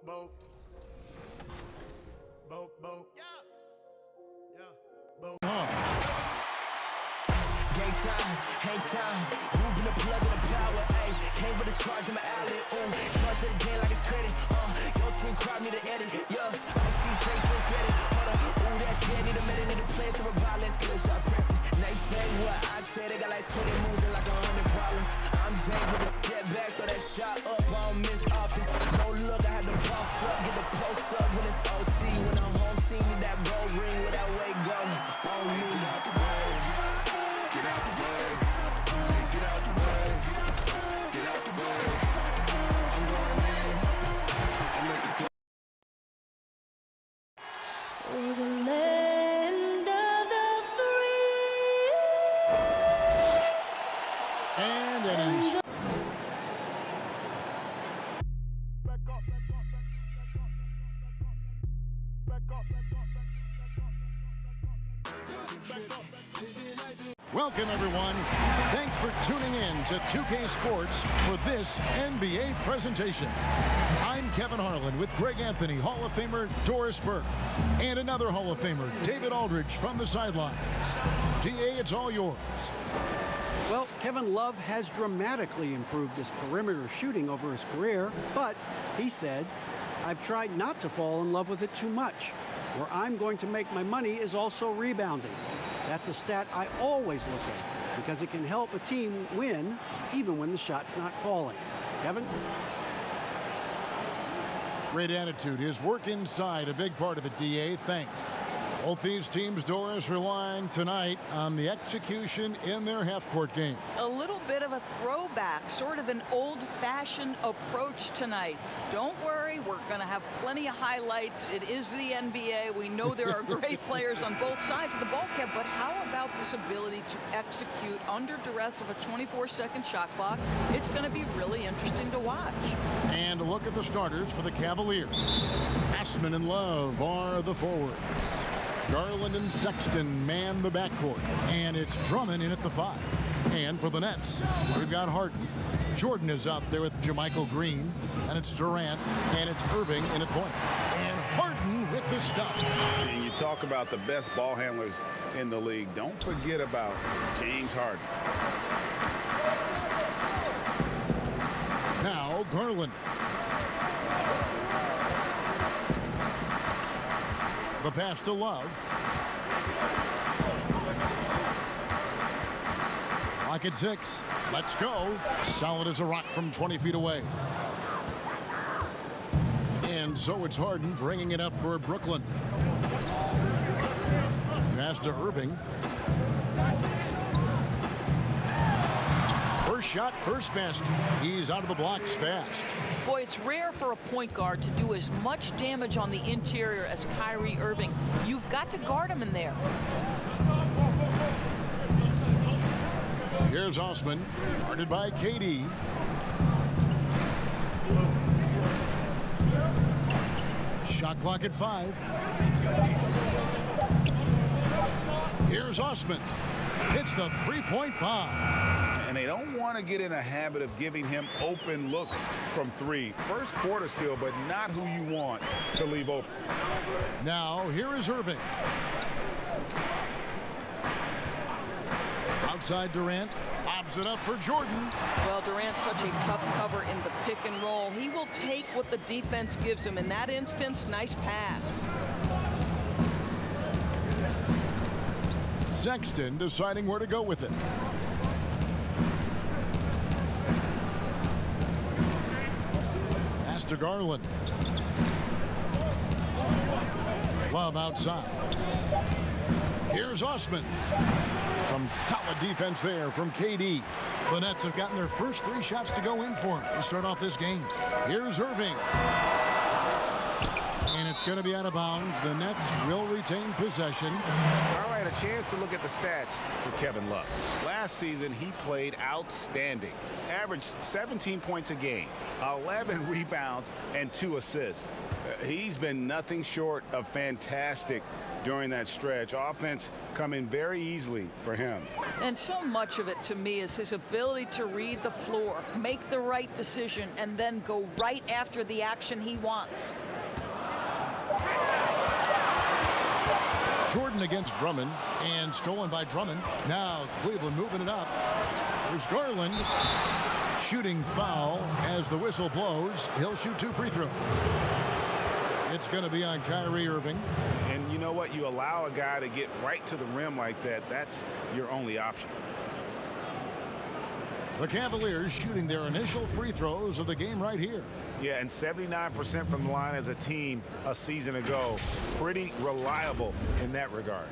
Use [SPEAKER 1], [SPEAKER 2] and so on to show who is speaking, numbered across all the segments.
[SPEAKER 1] Game time, hang time, moving the plug in the power, ayy. Came with a charge in my alley, ooh. Charge to the game like it's credit, your team crowd need to edit, yeah. I see straight to get it, hold up, ooh, that's dead, need a minute, need to play it to a violent, twist, I press it. They say what I say, they got like 20 moves and like 100 problems. I'm James with a step back, so that shot up, I don't miss often. No look, I had to boss up, get the post up when it's OT. When I'm home team, need that gold ring with that way go on me.
[SPEAKER 2] Welcome, everyone. Thanks for tuning in to 2K Sports for this NBA presentation. I'm Kevin Harlan with Greg Anthony, Hall of Famer Doris Burke, and another Hall of Famer, David Aldridge, from the sidelines. DA, it's all yours.
[SPEAKER 3] Well, Kevin Love has dramatically improved his perimeter shooting over his career, but he said, I've tried not to fall in love with it too much. Where I'm going to make my money is also rebounding. That's a stat I always look at because it can help a team win even when the shot's not falling. Kevin?
[SPEAKER 2] Great attitude. His work inside, a big part of it, DA. Thanks. Both these teams, Doris, relying tonight on the execution in their half-court game.
[SPEAKER 4] A little bit of a throwback, sort of an old-fashioned approach tonight. Don't worry, we're going to have plenty of highlights. It is the NBA. We know there are great players on both sides of the ball, Kev, but how about this ability to execute under duress of a 24-second shot clock? It's going to be really interesting to watch.
[SPEAKER 2] And look at the starters for the Cavaliers. Assman and Love are the forwards. Garland and Sexton man the backcourt, and it's Drummond in at the 5. And for the Nets, we've got Harden. Jordan is out there with Jermichael Green, and it's Durant, and it's Irving in at point. And Harden with the stop.
[SPEAKER 5] And you talk about the best ball handlers in the league. Don't forget about James Harden.
[SPEAKER 2] Now Garland. The pass to Love. Clock at 6. Let's go. Solid as a rock from 20 feet away. And so it's Harden bringing it up for Brooklyn. Pass to Irving. First shot, first basket. He's out of the blocks fast.
[SPEAKER 4] Boy, it's rare for a point guard to do as much damage on the interior as Kyrie Irving. You've got to guard him in there.
[SPEAKER 2] Here's Osman, guarded by KD. Shot clock at 5. Here's Osman. Hits the three-point bomb.
[SPEAKER 5] And they don't want to get in a habit of giving him open looks from 3. First quarter still, but not who you want to leave open.
[SPEAKER 2] Now, here is Irving. Outside Durant, lobs it up for Jordan.
[SPEAKER 4] Well, Durant's such a tough cover in the pick and roll. He will take what the defense gives him. In that instance, nice pass.
[SPEAKER 2] Sexton deciding where to go with it. Pass to Garland. Love outside. Here's Osman. Some solid defense there from KD. The Nets have gotten their first 3 shots to go in for him to start off this game. Here's Irving. And it's going to be out of bounds. The Nets will retain possession.
[SPEAKER 5] All right, a chance to look at the stats for Kevin Love. Last season, he played outstanding. Averaged 17 points a game, 11 rebounds, and 2 assists. He's been nothing short of fantastic during that stretch. Offense coming very easily for him.
[SPEAKER 4] And so much of it to me is his ability to read the floor, make the right decision, and then go right after the action he wants.
[SPEAKER 2] Jordan against Drummond, and stolen by Drummond. Now Cleveland moving it up. There's Garland. Shooting foul as the whistle blows. He'll shoot 2 free throws. It's going to be on Kyrie Irving.
[SPEAKER 5] And you know what? You allow a guy to get right to the rim like that. That's your only option.
[SPEAKER 2] The Cavaliers shooting their initial free throws of the game right here.
[SPEAKER 5] Yeah, and 79% from the line as a team a season ago. Pretty reliable in that regard.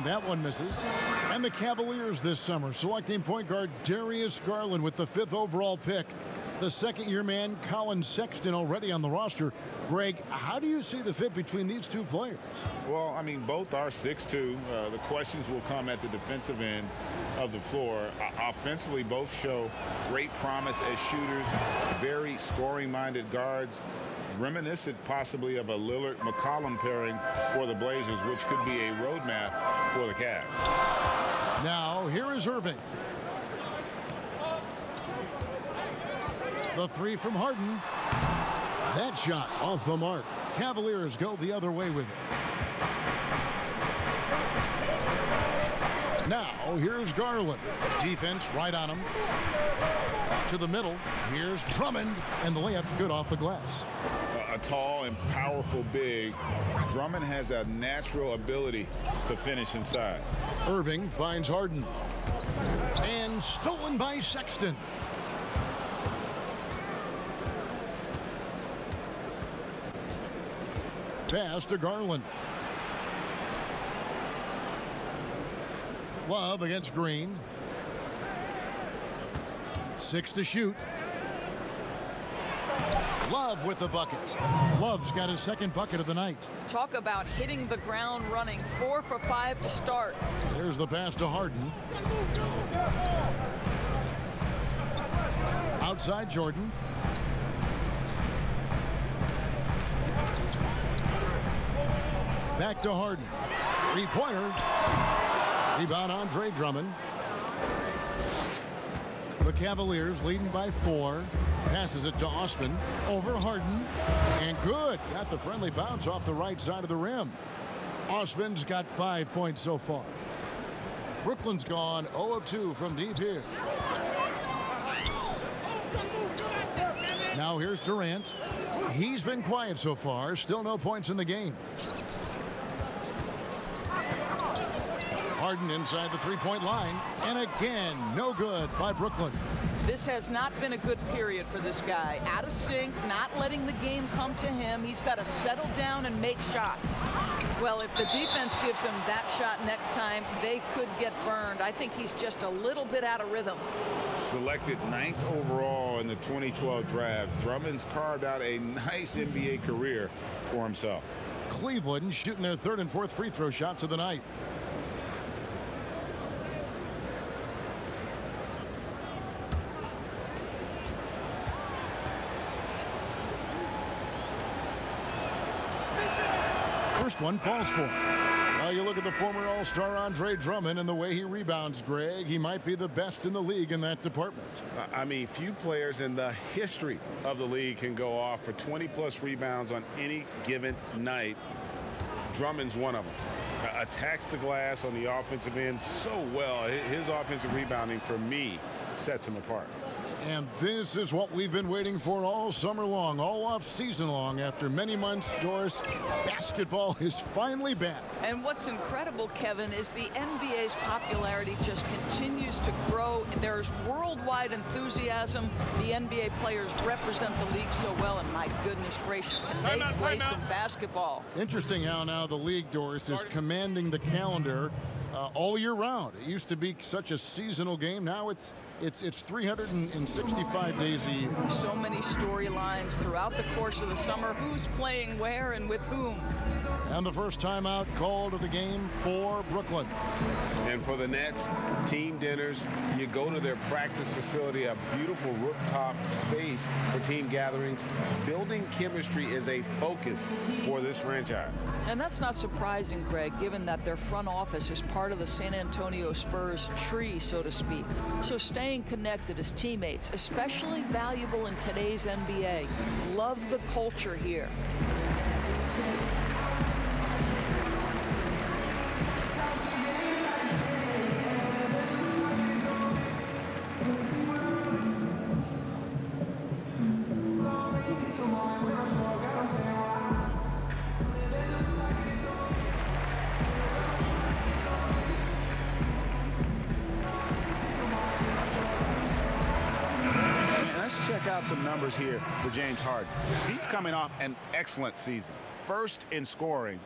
[SPEAKER 2] That one misses. And the Cavaliers this summer selecting point guard Darius Garland with the 5th overall pick. The second-year man Colin Sexton already on the roster. Greg, how do you see the fit between these two players?
[SPEAKER 5] Well, I mean, both are 6'2". The questions will come at the defensive end of the floor. Offensively, both show great promise as shooters, very scoring-minded guards. Reminiscent possibly of a Lillard-McCollum pairing for the Blazers, which could be a roadmap for the Cavs.
[SPEAKER 2] Now, here is Irving. The 3 from Harden. That shot off the mark. Cavaliers go the other way with it. Now, here's Garland. Defense right on him. To the middle. Here's Drummond. And the layup's good off the glass.
[SPEAKER 5] A tall and powerful big. Drummond has a natural ability to finish inside.
[SPEAKER 2] Irving finds Harden. And stolen by Sexton. Pass to Garland. Love against Green. 6 to shoot. Love with the bucket. Love's got his 2nd bucket of the night.
[SPEAKER 4] Talk about hitting the ground running. 4 for 5 to start.
[SPEAKER 2] There's the pass to Harden. Outside Jordan. Back to Harden. 3-pointer. Rebound Andre Drummond. The Cavaliers leading by 4. Passes it to Osman. Over Harden. And good. Got the friendly bounce off the right side of the rim. Osman's got 5 points so far. Brooklyn's gone 0 of 2 from deep here. Now here's Durant. He's been quiet so far. Still no points in the game. Harden inside the 3-point line. And again, no good by Brooklyn.
[SPEAKER 4] This has not been a good period for this guy. Out of sync, not letting the game come to him. He's got to settle down and make shots. Well, if the defense gives him that shot next time, they could get burned. I think he's just a little bit out of rhythm.
[SPEAKER 5] Selected 9th overall in the 2012 draft, Drummond's carved out a nice NBA career for himself.
[SPEAKER 2] Cleveland shooting their 3rd and 4th free throw shots of the night. First one falls for. Now you look at the former All-Star Andre Drummond and the way he rebounds, Greg. He might be the best in the league in that department.
[SPEAKER 5] I mean, few players in the history of the league can go off for 20-plus rebounds on any given night. Drummond's one of them. Attacks the glass on the offensive end so well. His offensive rebounding, for me, sets him apart.
[SPEAKER 2] And this is what we've been waiting for all summer long, all off season long. After many months, Doris, basketball is finally back.
[SPEAKER 4] And what's incredible, Kevin, is the NBA's popularity just continues to grow. There's worldwide pride, enthusiasm. The NBA players represent the league so well, and my goodness gracious, can they play some basketball.
[SPEAKER 2] Interesting how now the league, Doris, is commanding the calendar all year round. It used to be such a seasonal game. Now it's 365 days a year.
[SPEAKER 4] So many storylines throughout the course of the summer. Who's playing where and with whom?
[SPEAKER 2] And the first timeout called of the game for Brooklyn.
[SPEAKER 5] And for the Nets, team dinners, you go to their practice facility, a beautiful rooftop space for team gatherings. Building chemistry is a focus for this franchise.
[SPEAKER 4] And that's not surprising, Greg, given that their front office is part of the San Antonio Spurs tree, so to speak. So staying connected as teammates, especially valuable in today's NBA. Love the culture here.
[SPEAKER 5] Out some numbers here for James Harden. He's coming off an excellent season. First in scoring,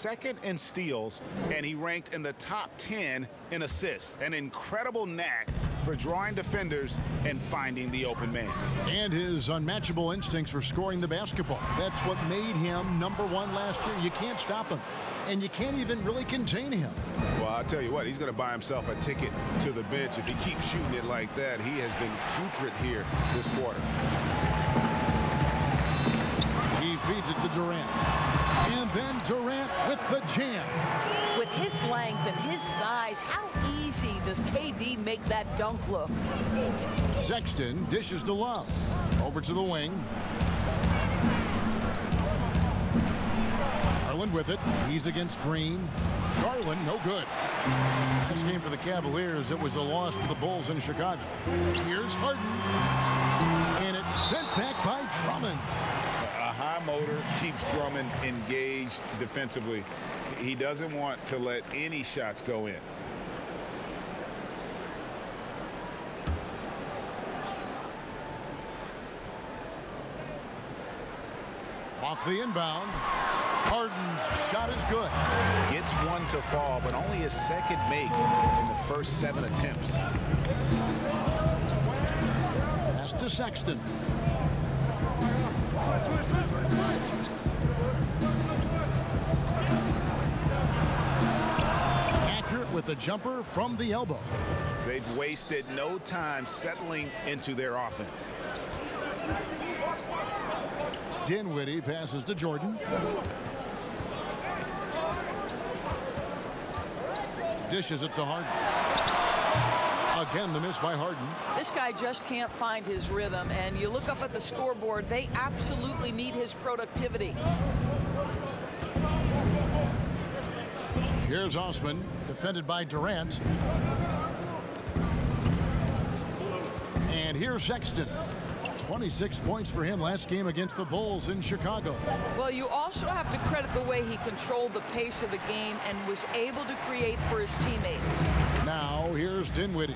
[SPEAKER 5] second in steals, and he ranked in the top 10 in assists. An incredible knack for drawing defenders and finding the open man.
[SPEAKER 2] And his unmatchable instincts for scoring the basketball. That's what made him number one last year. You can't stop him, and you can't even really contain him.
[SPEAKER 5] Well, I'll tell you what, he's going to buy himself a ticket to the bench if he keeps shooting it like that. He has been putrid here this quarter.
[SPEAKER 2] He feeds it to Durant. And then Durant with the jam.
[SPEAKER 4] With his length and his size, how easy does KD make that dunk look?
[SPEAKER 2] Sexton dishes to Love. Over to the wing. Garland with it. He's against Green. Garland, no good. This game for the Cavaliers, it was a loss to the Bulls in Chicago. Here's Harden. And it's sent back by Drummond.
[SPEAKER 5] A high motor keeps Drummond engaged defensively. He doesn't want to let any shots go in.
[SPEAKER 2] Off the inbound. Harden's shot is good.
[SPEAKER 5] Gets one to fall, but only his second make in the first 7 attempts.
[SPEAKER 2] Pass to Sexton. Accurate with a jumper from the elbow.
[SPEAKER 5] They've wasted no time settling into their offense.
[SPEAKER 2] Dinwiddie passes to Jordan. Dishes it to Harden. Again, the miss by Harden.
[SPEAKER 4] This guy just can't find his rhythm, and you look up at the scoreboard, they absolutely need his productivity.
[SPEAKER 2] Here's Osman, defended by Durant. And here's Sexton. 26 points for him last game against the Bulls in Chicago.
[SPEAKER 4] Well, you also have to credit the way he controlled the pace of the game and was able to create for his teammates.
[SPEAKER 2] Now, here's Dinwiddie.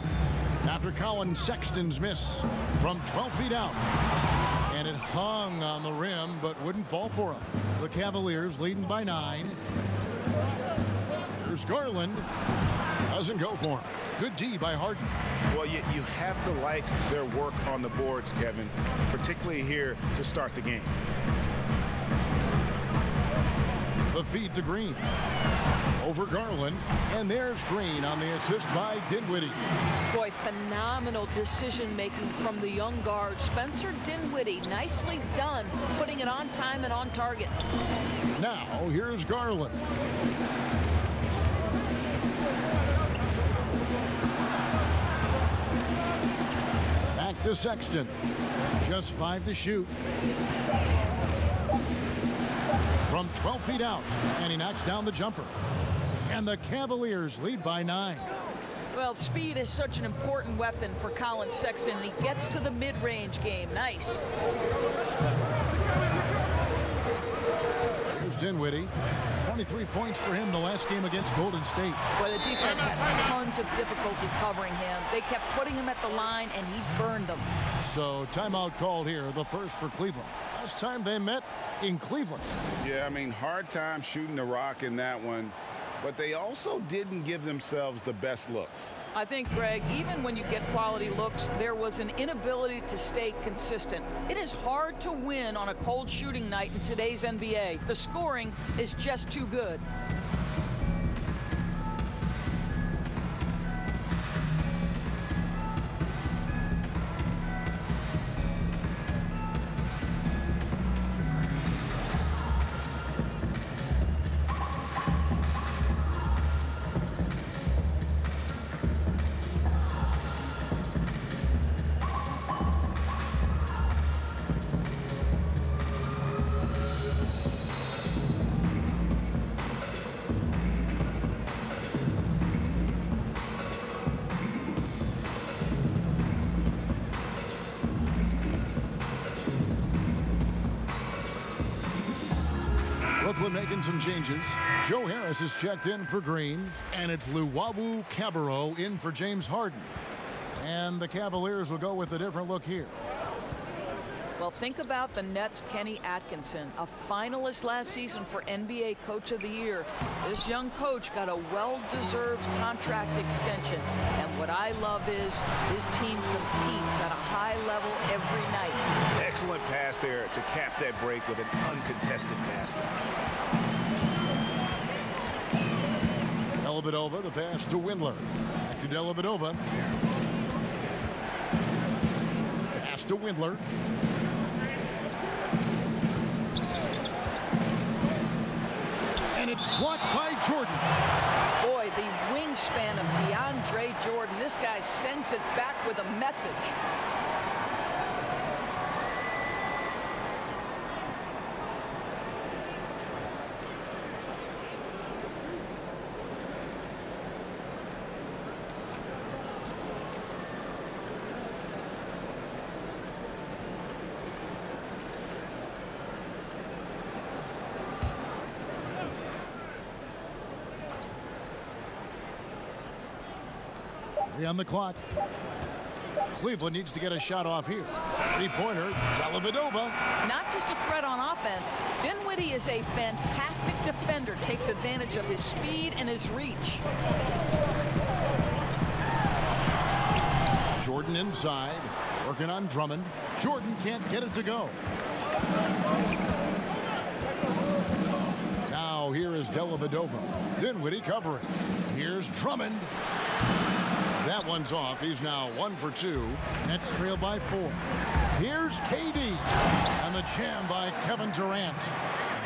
[SPEAKER 2] After Colin Sexton's miss from 12 feet out. And it hung on the rim, but wouldn't fall for him. The Cavaliers leading by 9. Here's Garland. Doesn't go for him. Good D by Harden.
[SPEAKER 5] Well, you have to like their work on the boards, Kevin, particularly here to start the game.
[SPEAKER 2] The feed to Green. Over Garland. And there's Green on the assist by Dinwiddie.
[SPEAKER 4] Boy, phenomenal decision-making from the young guard, Spencer Dinwiddie. Nicely done, putting it on time and on target.
[SPEAKER 2] Now, here's Garland. Back to Sexton. Just 5 to shoot. From 12 feet out. And he knocks down the jumper. And the Cavaliers lead by 9.
[SPEAKER 4] Well, speed is such an important weapon for Colin Sexton. He gets to the mid-range game. Nice.
[SPEAKER 2] James Dinwiddie. 23 points for him the last game against Golden State.
[SPEAKER 4] Boy, the defense had tons of difficulty covering him. They kept putting him at the line, and he burned them.
[SPEAKER 2] So timeout called here, the first for Cleveland. Last time they met in Cleveland.
[SPEAKER 5] Yeah, I mean, hard time shooting the rock in that one, but they also didn't give themselves the best looks.
[SPEAKER 4] I think, Greg, even when you get quality looks, there was an inability to stay consistent. It is hard to win on a cold shooting night in today's NBA. The scoring is just too good.
[SPEAKER 2] Brooklyn making some changes. Joe Harris is checked in for Green, and it's Thankyouuuu All in for James Harden. And the Cavaliers will go with a different look here.
[SPEAKER 4] Well, think about the Nets' Kenny Atkinson, a finalist last season for NBA Coach of the Year. This young coach got a well-deserved contract extension. And what I love is his team competes at a high level every night.
[SPEAKER 6] Excellent pass there to cap that break with an uncontested basket.
[SPEAKER 2] Dellavedova, the pass to Windler. Back to Dellavedova. Pass to Windler. And it's blocked by Jordan.
[SPEAKER 4] Boy, the wingspan of DeAndre Jordan. This guy sends it back with a message.
[SPEAKER 2] On the clock. Cleveland needs to get a shot off here. Three-pointer, Dellavedova.
[SPEAKER 4] Not just a threat on offense, Dinwiddie is a fantastic defender, takes advantage of his speed and his reach.
[SPEAKER 2] Jordan inside, working on Drummond. Jordan can't get it to go. Now here is Dellavedova. Dinwiddie covering. Here's Drummond. That one's off. He's now 1 for 2. Nets trail by 4. Here's KD. And the jam by Kevin Durant.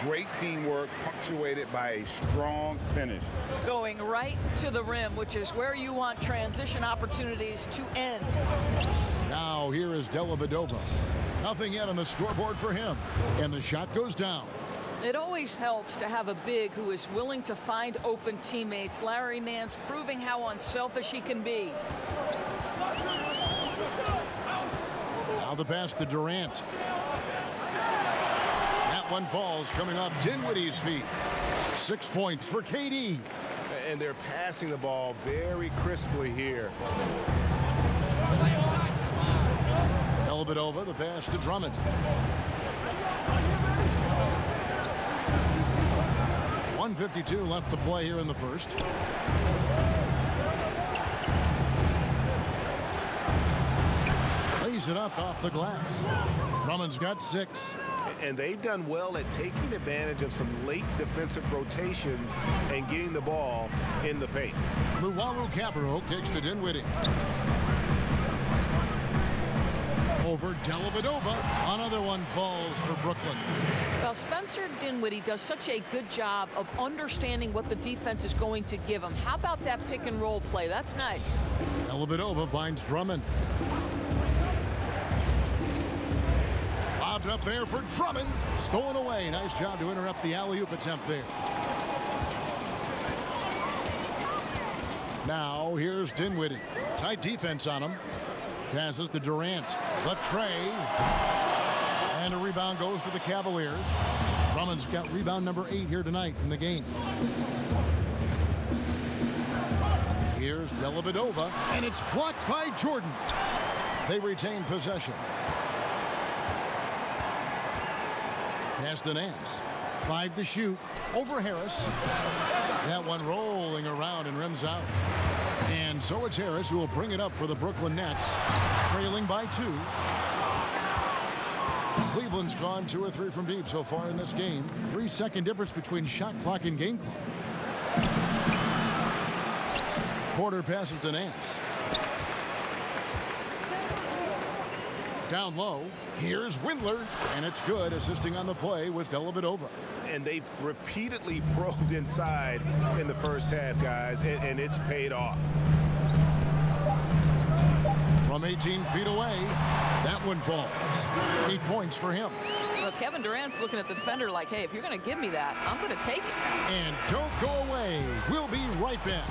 [SPEAKER 5] Great teamwork punctuated by a strong finish.
[SPEAKER 4] Going right to the rim, which is where you want transition opportunities to end.
[SPEAKER 2] Now here is Dellavedova. Nothing yet on the scoreboard for him. And the shot goes down.
[SPEAKER 4] It always helps to have a big who is willing to find open teammates. Larry Nance proving how unselfish he can be.
[SPEAKER 2] Now the pass to Durant. That one falls coming off Dinwiddie's feet. 6 points for KD.
[SPEAKER 6] And they're passing the ball very crisply here.
[SPEAKER 2] Dellavedova, the pass to Drummond. .152 left to play here in the first. Lays it up off the glass. Drummond's got 6.
[SPEAKER 6] And they've done well at taking advantage of some late defensive rotations and getting the ball in the paint.
[SPEAKER 2] Thankyouuuu kicks to Dinwiddie. Over Dellavedova. Another one falls for Brooklyn.
[SPEAKER 4] Well, Spencer Dinwiddie does such a good job of understanding what the defense is going to give him. How about that pick and roll play? That's nice.
[SPEAKER 2] Dellavedova finds Drummond. Lobbed up there for Drummond. Stolen away. Nice job to interrupt the alley-oop attempt there. Now, here's Dinwiddie. Tight defense on him. Passes to Durant. Left Trey. And a rebound goes to the Cavaliers. Drummond's got rebound number 8 here tonight in the game. Here's Dellavedova, and it's blocked by Jordan. They retain possession. Pass to Nance. 5 to shoot. Over Harris. That one rolling around and rims out. And so it's Harris who will bring it up for the Brooklyn Nets, trailing by 2. Cleveland's gone 2 or 3 from deep so far in this game. 3-second difference between shot clock and game clock. Porter passes to Nance. Down low, here's Windler, and it's good, assisting on the play with Dellavedova.
[SPEAKER 6] And they've repeatedly probed inside in the first half, guys, and it's paid off.
[SPEAKER 2] From 18 feet away, that one falls. 8 points for him.
[SPEAKER 4] Well, Kevin Durant's looking at the defender like, hey, if you're going to give me that, I'm going to take it.
[SPEAKER 2] And don't go away. We'll be right back.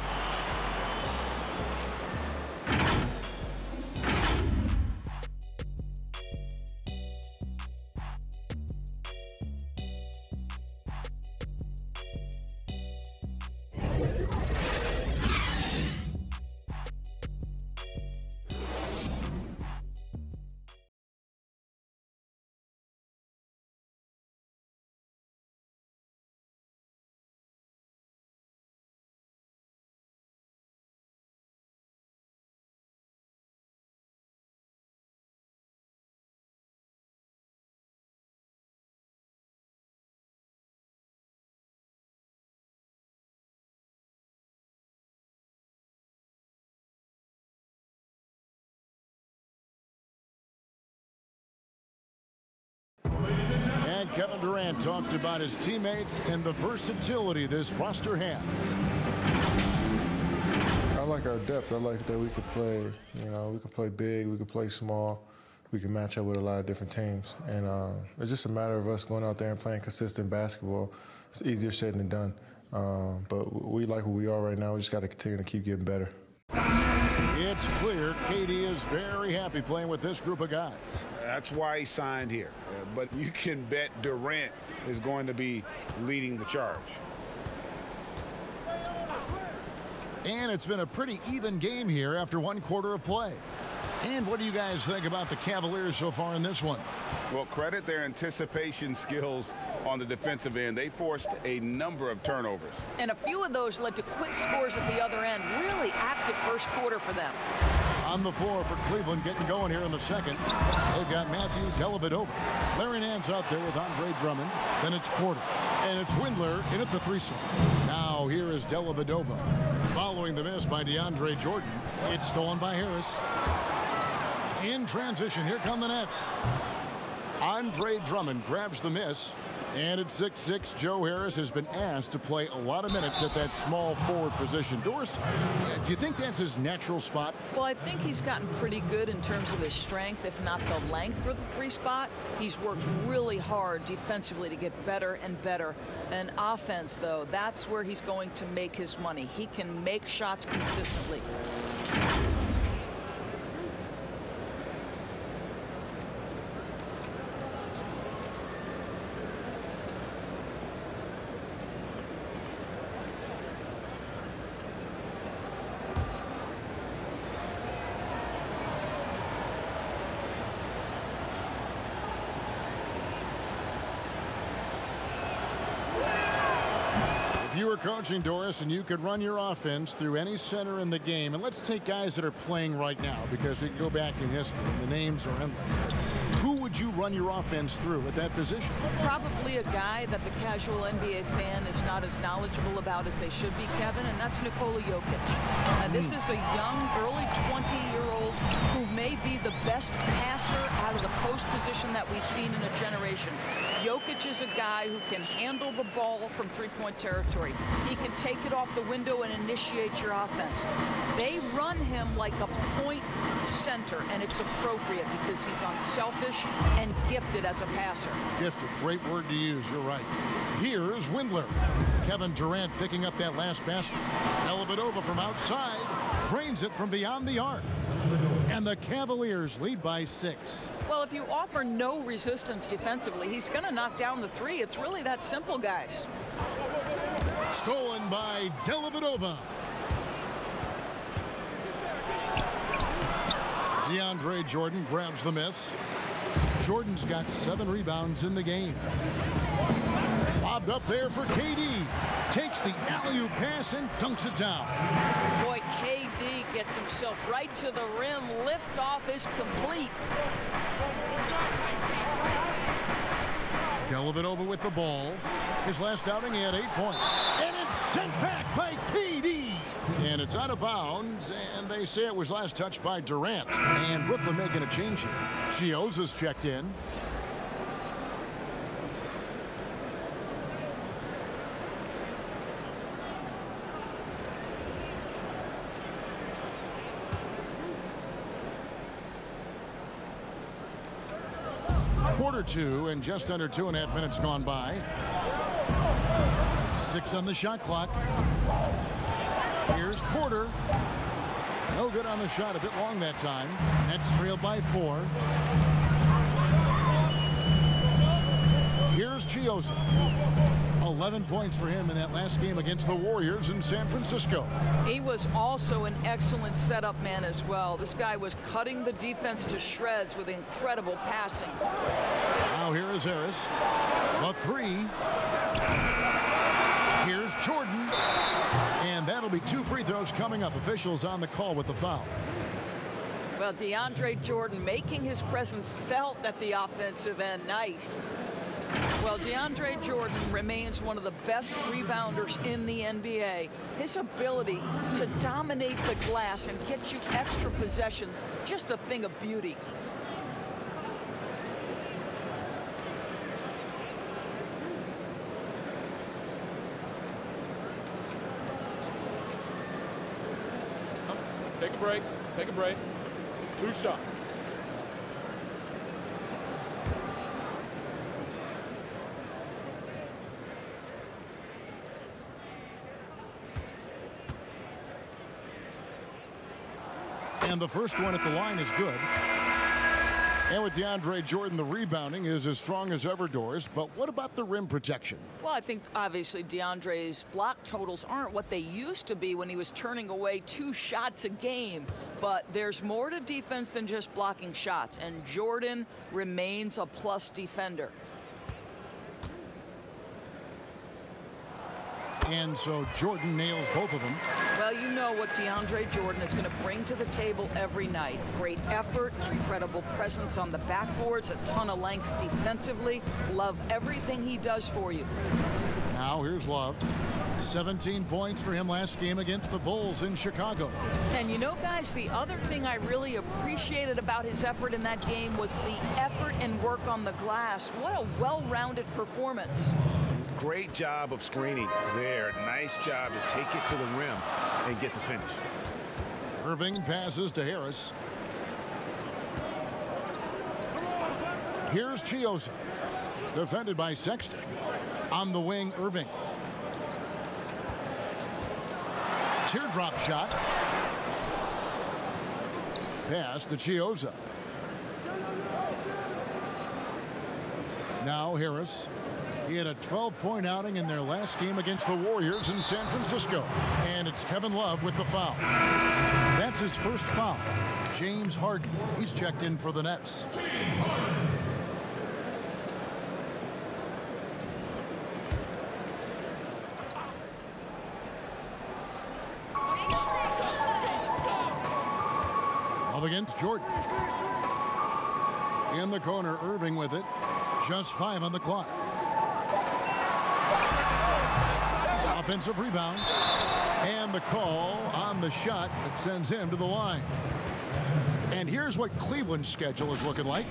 [SPEAKER 2] And Kevin Durant talked about his teammates and the versatility this roster has.
[SPEAKER 7] I like our depth. I like that we could play, we can play big, we can play small, we can match up with a lot of different teams. And it's just a matter of us going out there and playing consistent basketball. It's easier said than done. But we like who we are right now. We just got to continue to keep getting better.
[SPEAKER 2] It's clear KD is very happy playing with this group of guys.
[SPEAKER 5] That's why he signed here. But you can bet Durant is going to be leading the charge.
[SPEAKER 2] And it's been a pretty even game here after 1 quarter of play. And what do you guys think about the Cavaliers so far in this one?
[SPEAKER 5] Well, credit their anticipation skills on the defensive end. They forced a number of turnovers.
[SPEAKER 4] And a few of those led to quick scores at the other end. Really active first quarter for them.
[SPEAKER 2] On the floor for Cleveland, getting going here in the second. They've got Matthews, Dellavedova. Larry Nance out there with Andre Drummond. Then it's Porter. And it's Windler in at the 3-slot. Now here is Dellavedova. Following the miss by DeAndre Jordan. It's stolen by Harris. In transition, here come the Nets. Andre Drummond grabs the miss. And at 6'6", Joe Harris has been asked to play a lot of minutes at that small forward position. Doris, do you think that's his natural spot?
[SPEAKER 4] Well, I think he's gotten pretty good in terms of his strength, if not the length for the 3 spot. He's worked really hard defensively to get better and better. And offense, though, that's where he's going to make his money. He can make shots consistently.
[SPEAKER 2] If you were coaching, Doris, and you could run your offense through any center in the game, and let's take guys that are playing right now because we can go back in history and the names are endless. Who would you run your offense through at that position?
[SPEAKER 4] Probably a guy that the casual NBA fan is not as knowledgeable about as they should be, Kevin, and that's Nikola Jokic. This is a young, early 20-year-old who may be the best passer out of the post position that we've seen in a generation. Jokic is a guy who can handle the ball from three-point territory. He can take it off the window and initiate your offense. They run him like a point center, and it's appropriate because he's unselfish and gifted as a passer.
[SPEAKER 2] Gifted, great word to use, you're right. Here's Windler. Kevin Durant picking up that last basket. Dellavedova from outside, drains it from beyond the arc. And the Cavaliers lead by 6.
[SPEAKER 4] Well, if you offer no resistance defensively, he's going to knock down the three. It's really that simple, guys.
[SPEAKER 2] Stolen by Dellavedova. DeAndre Jordan grabs the miss. Jordan's got 7 rebounds in the game. Lobbed up there for KD. Takes the alley-oop pass and dunks it down.
[SPEAKER 4] Boy, KD gets himself right to the rim. Liftoff is complete.
[SPEAKER 2] Dellavedova with the ball. His last outing, he had 8 points. And it's sent back by KD. And it's out of bounds, and they say it was last touched by Durant. And Brooklyn making a change here. Chioza's checked in. Quarter 2 and just under 2.5 minutes gone by. 6 on the shot clock. Here's Porter. No good on the shot, a bit long that time. Nets trailed by 4. Here's Chioza. 11 points for him in that last game against the Warriors in San Francisco.
[SPEAKER 4] He was also an excellent setup man as well. This guy was cutting the defense to shreds with incredible passing.
[SPEAKER 2] Now here is Harris. The 3. Here's Jordan. And that'll be 2 free throws coming up. Officials on the call with the foul.
[SPEAKER 4] Well, DeAndre Jordan making his presence felt at the offensive end. Nice. Well, DeAndre Jordan remains one of the best rebounders in the NBA. His ability to dominate the glass and get you extra possessions, just a thing of beauty.
[SPEAKER 8] Take a break. Take a break. 2 shots.
[SPEAKER 2] And the first one at the line is good. And with DeAndre Jordan, the rebounding is as strong as ever, Doris. But what about the rim protection?
[SPEAKER 4] Well, I think obviously DeAndre's block totals aren't what they used to be when he was turning away 2 shots a game. But there's more to defense than just blocking shots. And Jordan remains a plus defender.
[SPEAKER 2] And so Jordan nails both of them.
[SPEAKER 4] Well, you know what DeAndre Jordan is going to bring to the table every night. Great effort, incredible presence on the backboards, a ton of length defensively. Love everything he does for you.
[SPEAKER 2] Now here's Love. 17 points for him last game against the Bulls in Chicago.
[SPEAKER 4] And you know, guys, the other thing I really appreciated about his effort in that game was the effort and work on the glass. What a well-rounded performance.
[SPEAKER 6] Great job of screening there. Nice job to take it to the rim and get the finish.
[SPEAKER 2] Irving passes to Harris. Here's Chioza. Defended by Sexton. On the wing, Irving. Teardrop shot. Pass to Chioza. Now Harris. He had a 12-point outing in their last game against the Warriors in San Francisco. And it's Kevin Love with the foul. That's his first foul. James Harden, he's checked in for the Nets. Love against Jordan. In the corner, Irving with it. Just 5 on the clock. Offensive rebound. And the call on the shot that sends him to the line. And here's what Cleveland's schedule is looking like.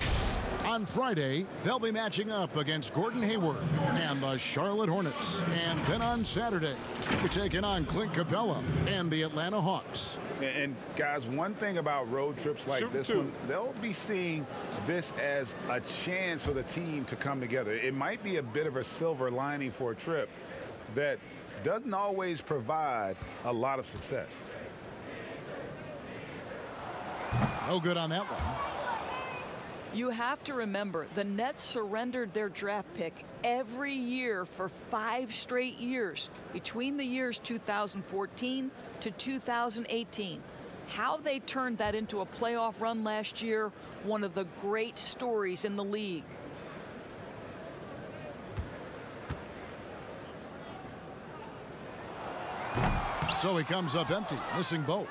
[SPEAKER 2] On Friday, they'll be matching up against Gordon Hayward and the Charlotte Hornets. And then on Saturday, they're taking on Clint Capella and the Atlanta Hawks.
[SPEAKER 5] And guys, one thing about road trips like this one, they'll be seeing this as a chance for the team to come together. It might be a bit of a silver lining for a trip that doesn't always provide a lot of success.
[SPEAKER 2] No good on that one.
[SPEAKER 4] You have to remember, the Nets surrendered their draft pick every year for 5 straight years, between the years 2014 to 2018. How they turned that into a playoff run last year, one of the great stories in the league.
[SPEAKER 2] So he comes up empty, missing both.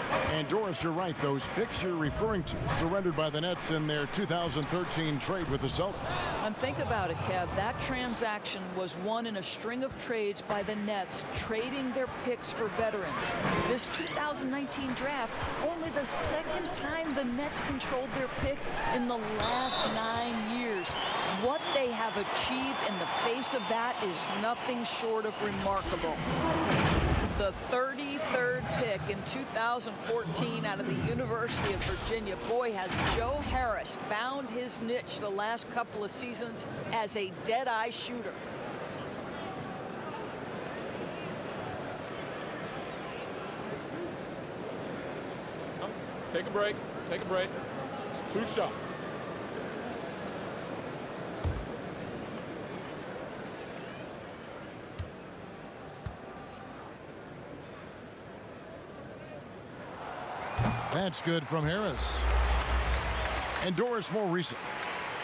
[SPEAKER 2] And Doris, you're right, those picks you're referring to surrendered by the Nets in their 2013 trade with the Celtics.
[SPEAKER 4] And think about it, Kev. That transaction was one in a string of trades by the Nets, trading their picks for veterans. This 2019 draft, only the second time the Nets controlled their pick in the last 9 years. What they have achieved in the face of that is nothing short of remarkable. The 33rd pick in 2014 out of the University of Virginia. Boy, has Joe Harris found his niche the last couple of seasons as a dead-eye shooter.
[SPEAKER 8] Take a break. Take a break. 2 shots.
[SPEAKER 2] That's good from Harris. And Doris, more recent.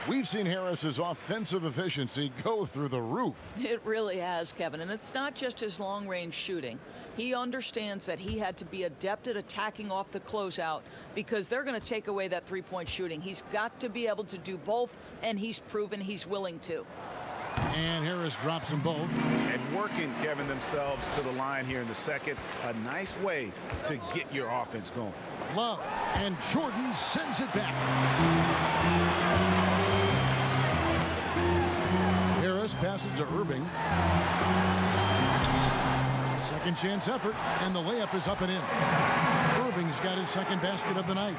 [SPEAKER 2] We've seen Harris's offensive efficiency go through the roof.
[SPEAKER 4] It really has, Kevin. And it's not just his long-range shooting. He understands that he had to be adept at attacking off the closeout because they're going to take away that three-point shooting. He's got to be able to do both, and he's proven he's willing to.
[SPEAKER 2] And Harris drops them both.
[SPEAKER 5] And working, Kevin, themselves to the line here in the second. A nice way to get your offense going.
[SPEAKER 2] Love, and Jordan sends it back. Harris passes to Irving. Second chance effort, and the layup is up and in. Irving's got his second basket of the night.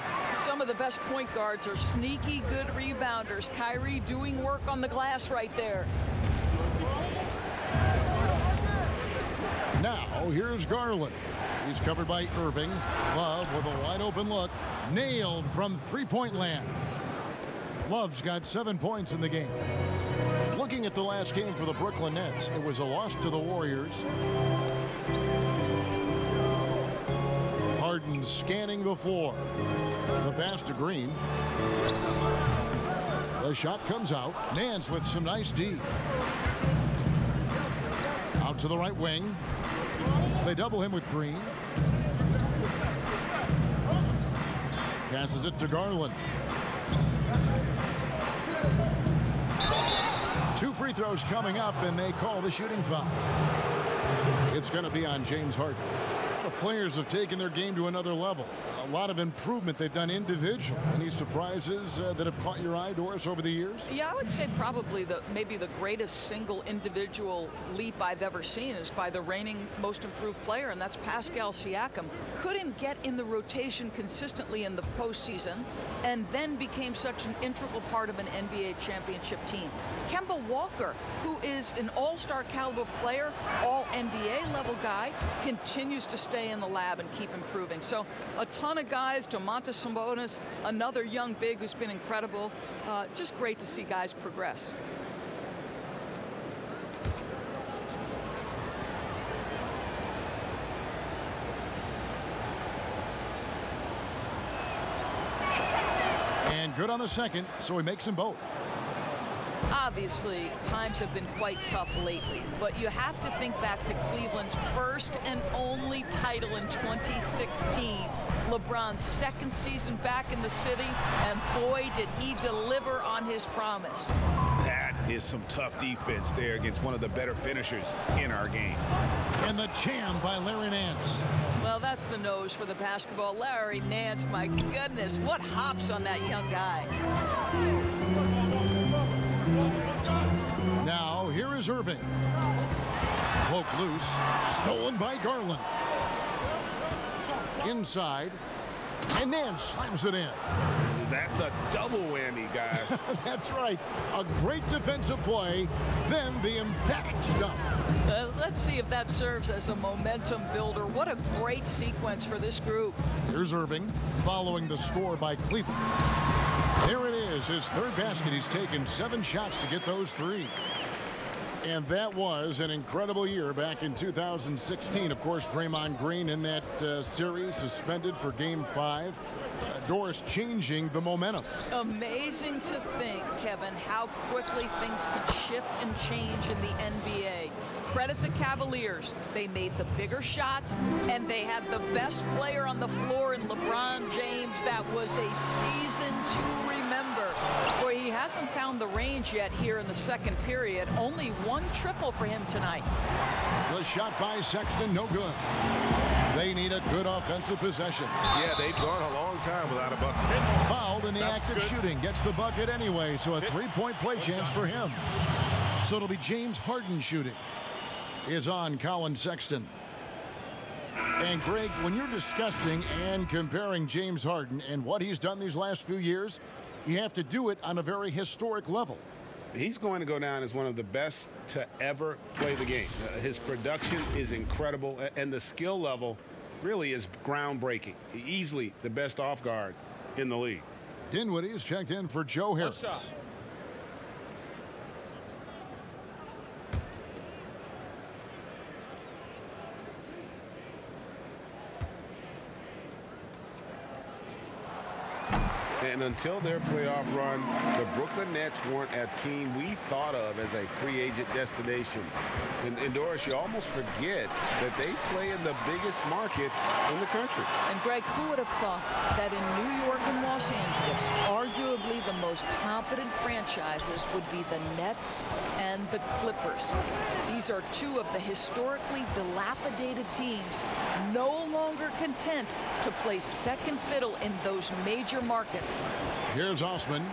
[SPEAKER 4] Some of the best point guards are sneaky good rebounders. Kyrie doing work on the glass right there.
[SPEAKER 2] Now, here's Garland. He's covered by Irving. Love with a wide open look. Nailed from three-point land. Love's got 7 points in the game. Looking at the last game for the Brooklyn Nets, it was a loss to the Warriors. Harden scanning the floor. The pass to Green. The shot comes out. Nance with some nice D. Out to the right wing. They double him with Green. Passes it to Garland. 2 free throws coming up, and they call the shooting foul. It's going to be on James Harden. The players have taken their game to another level. A lot of improvement they've done individually. Any surprises that have caught your eye, Doris, over the years?
[SPEAKER 4] Yeah, I would say probably maybe the greatest single individual leap I've ever seen is by the reigning most improved player, and that's Pascal Siakam. Couldn't get in the rotation consistently in the postseason, and then became such an integral part of an NBA championship team. Kemba Walker, who is an all-star caliber player, all-NBA level guy, continues to stay in the lab and keep improving. So a ton of guys. Domantas Sabonis, another young big who's been incredible. Just great to see guys progress.
[SPEAKER 2] And good on the second, so he makes them both.
[SPEAKER 4] Obviously, times have been quite tough lately, but you have to think back to Cleveland's first and only title in 2016. LeBron's second season back in the city, and boy, did he deliver on his promise.
[SPEAKER 5] That is some tough defense there against one of the better finishers in our game.
[SPEAKER 2] And the jam by Larry Nance.
[SPEAKER 4] Well, that's the nose for the basketball. Larry Nance, my goodness, what hops on that young guy.
[SPEAKER 2] Now, here is Irving. Poke loose. Stolen by Garland. Inside. And Nance slams it in.
[SPEAKER 5] That's a double whammy, guys.
[SPEAKER 2] That's right. A great defensive play, then the emphatic dump.
[SPEAKER 4] Let's see if that serves as a momentum builder. What a great sequence for this group.
[SPEAKER 2] Here's Irving following the score by Cleveland. There it is. his third basket. He's taken 7 shots to get those 3. And that was an incredible year back in 2016. Of course, Draymond Green in that series suspended for Game 5. Doris changing the momentum.
[SPEAKER 4] Amazing to think, Kevin, how quickly things can shift and change in the NBA. Credit the Cavaliers. They made the bigger shots, and they had the best player on the floor in LeBron James. That was a season to remember. Boy, he hasn't found the range yet here in the second period. Only 1 triple for him tonight.
[SPEAKER 2] The shot by Sexton, no good. They need a good offensive possession.
[SPEAKER 6] Yeah, they've gone a long time without a bucket.
[SPEAKER 2] Fouled in the act of shooting. Gets the bucket anyway, so a 3-point play chance for him. So it'll be James Harden shooting. Is on Colin Sexton. And Greg, when you're discussing and comparing James Harden and what he's done these last few years, you have to do it on a very historic level.
[SPEAKER 6] He's going to go down as one of the best to ever play the game. His production is incredible, and the skill level really is groundbreaking. Easily the best off guard in the league.
[SPEAKER 2] Dinwiddie's checked in for Joe Harris.
[SPEAKER 6] And until their playoff run, the Brooklyn Nets weren't a team we thought of as a free agent destination. And Doris, you almost forget that they play in the biggest market in the country.
[SPEAKER 4] And Greg, who would have thought that in New York and Los Angeles, arguably the most competent franchises would be the Nets and the Clippers. These are 2 of the historically dilapidated teams, no longer content to play second fiddle in those major markets.
[SPEAKER 2] Here's Osman,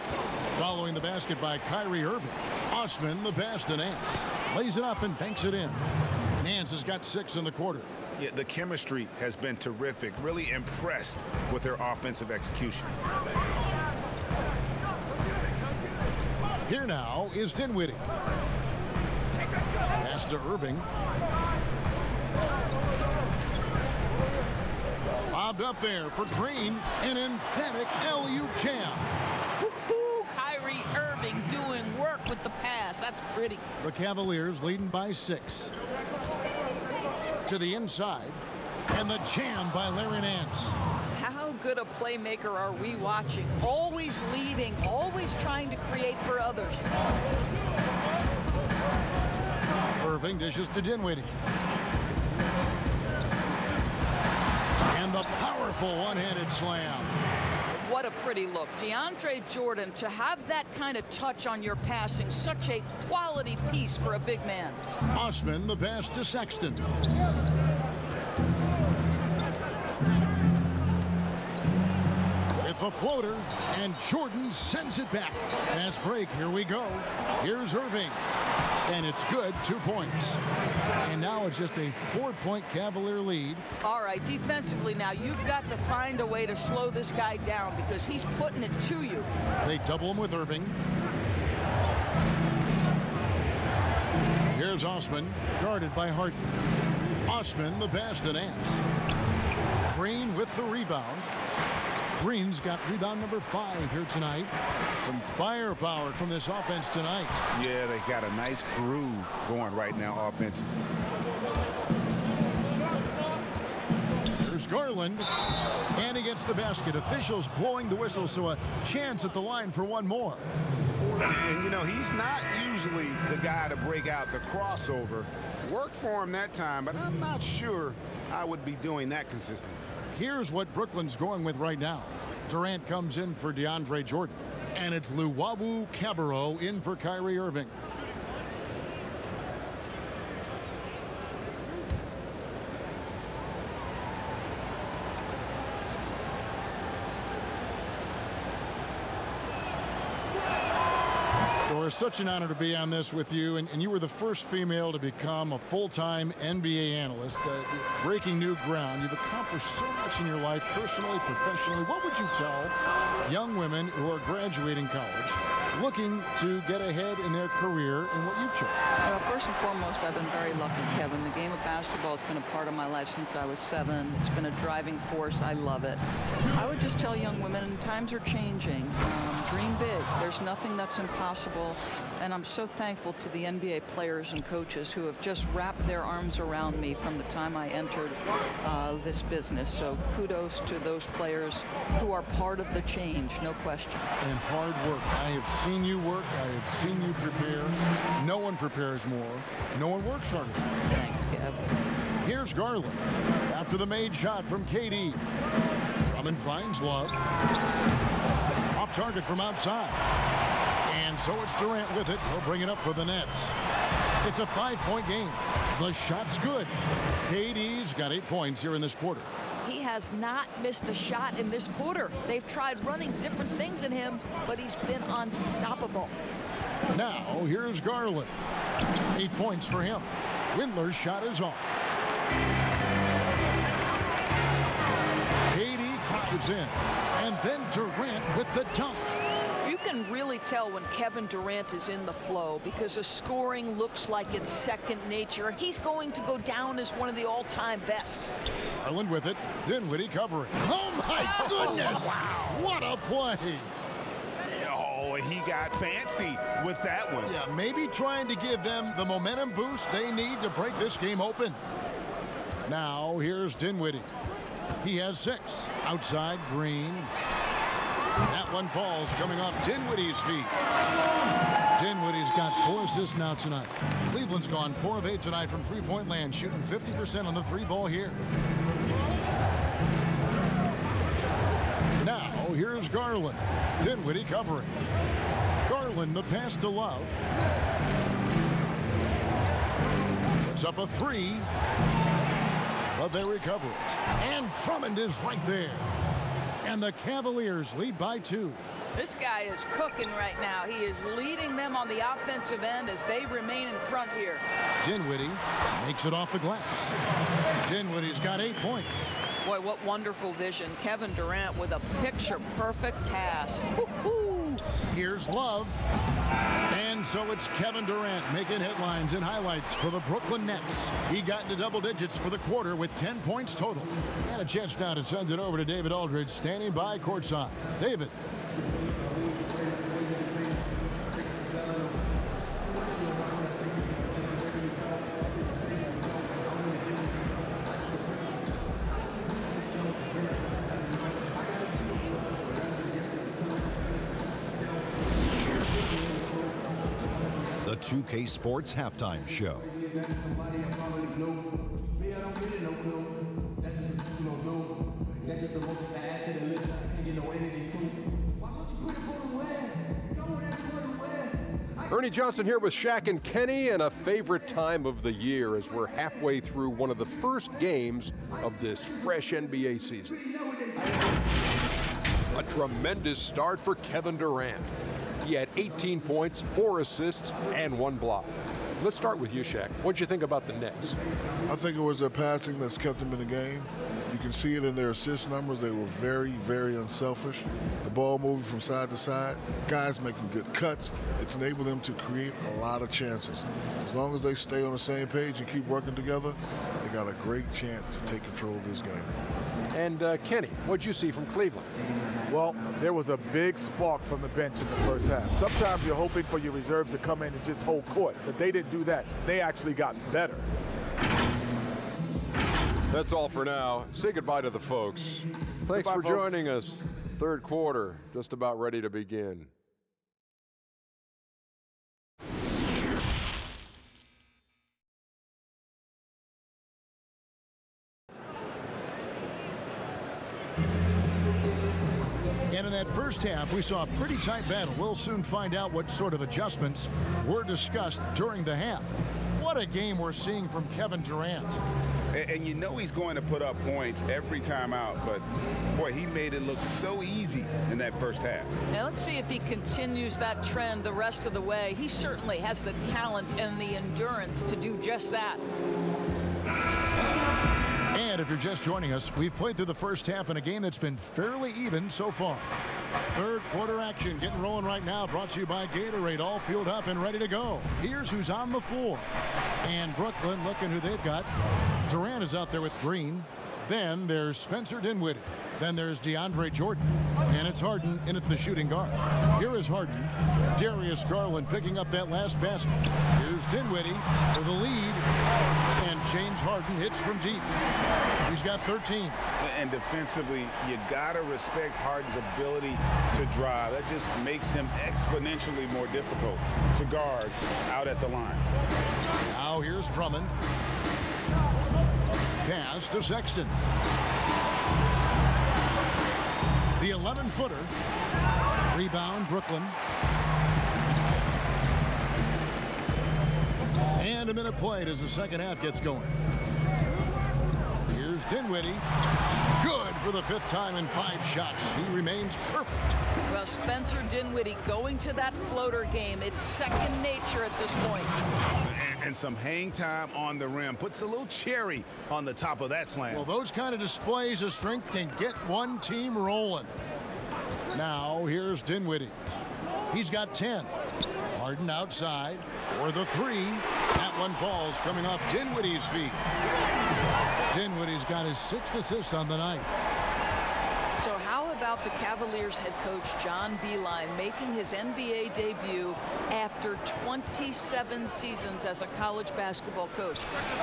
[SPEAKER 2] following the basket by Kyrie Irving. Osman, the pass to Nance. Lays it up and banks it in. Nance has got 6 in the quarter.
[SPEAKER 6] Yeah, the chemistry has been terrific. Really impressed with their offensive execution.
[SPEAKER 2] Here now is Dinwiddie. Pass to Irving. Bobbed up there for Green. An emphatic LU jam.
[SPEAKER 4] Kyrie Irving doing work with the pass. That's pretty.
[SPEAKER 2] The Cavaliers leading by 6. To the inside. And the jam by Larry Nance.
[SPEAKER 4] How good a playmaker are we watching? Always leading, always trying to create for others.
[SPEAKER 2] Irving dishes to Dinwiddie. And the powerful one-handed slam.
[SPEAKER 4] What a pretty look. DeAndre Jordan, to have that kind of touch on your passing, such a quality piece for a big man.
[SPEAKER 2] Osman, the pass to Sexton. With the floater, and Jordan sends it back. Fast break, here we go. Here's Irving. And it's good, 2 points. And now it's just a 4-point Cavalier lead.
[SPEAKER 4] All right, defensively now, you've got to find a way to slow this guy down because he's putting it to you.
[SPEAKER 2] They double him with Irving. Here's Osman, guarded by Harden. Osman, the pass to Nance. Green with the rebound. Green's got rebound number 5 here tonight. Some firepower from this offense tonight.
[SPEAKER 6] Yeah, they got a nice groove going right now offensively.
[SPEAKER 2] There's Garland, and he gets the basket. Officials blowing the whistle, so a chance at the line for one more.
[SPEAKER 6] And, you know, he's not usually the guy to break out the crossover. Worked for him that time, but I'm not sure I would be doing that consistently.
[SPEAKER 2] Here's what Brooklyn's going with right now. Durant comes in for DeAndre Jordan. And it's Luwawu Cabarrot in for Kyrie Irving. It's such an honor to be on this with you, and you were the first female to become a full-time NBA analyst, breaking new ground. You've accomplished so much in your life, personally, professionally. What would you tell young women who are graduating college, looking to get ahead in their career in what you chose?
[SPEAKER 4] Well, first and foremost, I've been very lucky, Kevin. The game of basketball has been a part of my life since I was 7. It's been a driving force. I love it. I would just tell young women, times are changing. Dream big. There's nothing that's impossible. And I'm so thankful to the NBA players and coaches who have just wrapped their arms around me from the time I entered this business. So kudos to those players who are part of the change, no question.
[SPEAKER 2] And hard work. I have seen you work. I have seen you prepare. No one prepares more. No one works harder.
[SPEAKER 4] Thanks, Kev.
[SPEAKER 2] Here's Garland after the made shot from KD. Drummond finds Love. Off target from outside. And so it's Durant with it. He'll bring it up for the Nets. It's a 5-point game. The shot's good. KD's got 8 points here in this quarter.
[SPEAKER 4] He has not missed a shot in this quarter. They've tried running different things in him, but he's been unstoppable.
[SPEAKER 2] Now, here's Garland. 8 points for him. Windler's shot is off. KD crosses in. And then Durant with the dunk.
[SPEAKER 4] You can really tell when Kevin Durant is in the flow because the scoring looks like it's second nature. He's going to go down as one of the all-time best.
[SPEAKER 2] Garland with it. Dinwiddie covering. Oh, my goodness.
[SPEAKER 5] Wow.
[SPEAKER 2] What a play.
[SPEAKER 5] Oh, he got fancy with that one.
[SPEAKER 2] Yeah, maybe trying to give them the momentum boost they need to break this game open. Now, here's Dinwiddie. He has 6. Outside, Green. That one falls coming off Dinwiddie's feet. Dinwiddie's got 4 assists now tonight. Cleveland's gone 4 of 8 tonight from three-point land, shooting 50% on the 3-ball here. Now, here's Garland. Dinwiddie covering. Garland, the pass to Love. Puts up a 3. But they recover it. And Drummond is right there. And the Cavaliers lead by 2.
[SPEAKER 4] This guy is cooking right now. He is leading them on the offensive end as they remain in front here.
[SPEAKER 2] Dinwiddie makes it off the glass. Dinwiddie's got 8 points.
[SPEAKER 4] Boy, what wonderful vision. Kevin Durant with a picture-perfect pass. Woo-hoo.
[SPEAKER 2] Here's Love. And so it's Kevin Durant making headlines and highlights for the Brooklyn Nets. He got into double digits for the quarter with 10 points total. And a chance now to send it over to David Aldridge, standing by courtside. David.
[SPEAKER 9] The 2K Sports Halftime Show.
[SPEAKER 8] Ernie Johnson here with Shaq and Kenny, and a favorite time of the year as we're halfway through one of the first games of this fresh NBA season. A tremendous start for Kevin Durant. He had 18 points, 4 assists, and 1 block. Let's start with you, Shaq. What'd you think about the Nets?
[SPEAKER 7] I think it was their passing that's kept them in the game. You can see it in their assist numbers. They were very, very unselfish. The ball moving from side to side. Guys making good cuts. It's enabled them to create a lot of chances. As long as they stay on the same page and keep working together, they got a great chance to take control of this game.
[SPEAKER 8] And Kenny, what'd you see from Cleveland?
[SPEAKER 10] Well, there was a big spark from the bench in the first half. Sometimes you're hoping for your reserves to come in and just hold court, but they didn't do that. They actually got better.
[SPEAKER 8] That's all for now. Say goodbye to the folks. Thanks for joining us. Third quarter, just about ready to begin.
[SPEAKER 2] And in that first half, we saw a pretty tight battle. We'll soon find out what sort of adjustments were discussed during the half. What a game we're seeing from Kevin Durant.
[SPEAKER 5] And you know he's going to put up points every time out, but boy, he made it look so easy in that first half.
[SPEAKER 4] Now let's see if he continues that trend the rest of the way. He certainly has the talent and the endurance to do just that.
[SPEAKER 2] And if you're just joining us, we've played through the first half in a game that's been fairly even so far. Third quarter action getting rolling right now, brought to you by Gatorade, all fueled up and ready to go. Here's who's on the floor. And Brooklyn looking who they've got. Durant is out there with Green. Then there's Spencer Dinwiddie. Then there's DeAndre Jordan. And it's Harden in at the shooting guard. Here is Harden. Darius Garland picking up that last basket. Here's Dinwiddie for the lead. And James Harden hits from deep. He's got 13.
[SPEAKER 5] And defensively, you got to respect Harden's ability to drive. That just makes him exponentially more difficult to guard out at the line.
[SPEAKER 2] Now here's Drummond. Pass to Sexton. The 11-footer. Rebound, Brooklyn. And a minute played as the second half gets going. Here's Dinwiddie. Good for the 5th time in 5 shots. He remains perfect.
[SPEAKER 4] Well, Spencer Dinwiddie going to that floater game. It's second nature at this point.
[SPEAKER 5] And some hang time on the rim. Puts a little cherry on the top of that slam.
[SPEAKER 2] Well, those kind of displays of strength can get one team rolling. Now, here's Dinwiddie. He's got 10. Harden outside for the 3. That one falls coming off Dinwiddie's feet. Dinwiddie's got his 6th assist on the night.
[SPEAKER 4] So how about the Cavaliers head coach John Beilein making his NBA debut after 27 seasons as a college basketball coach?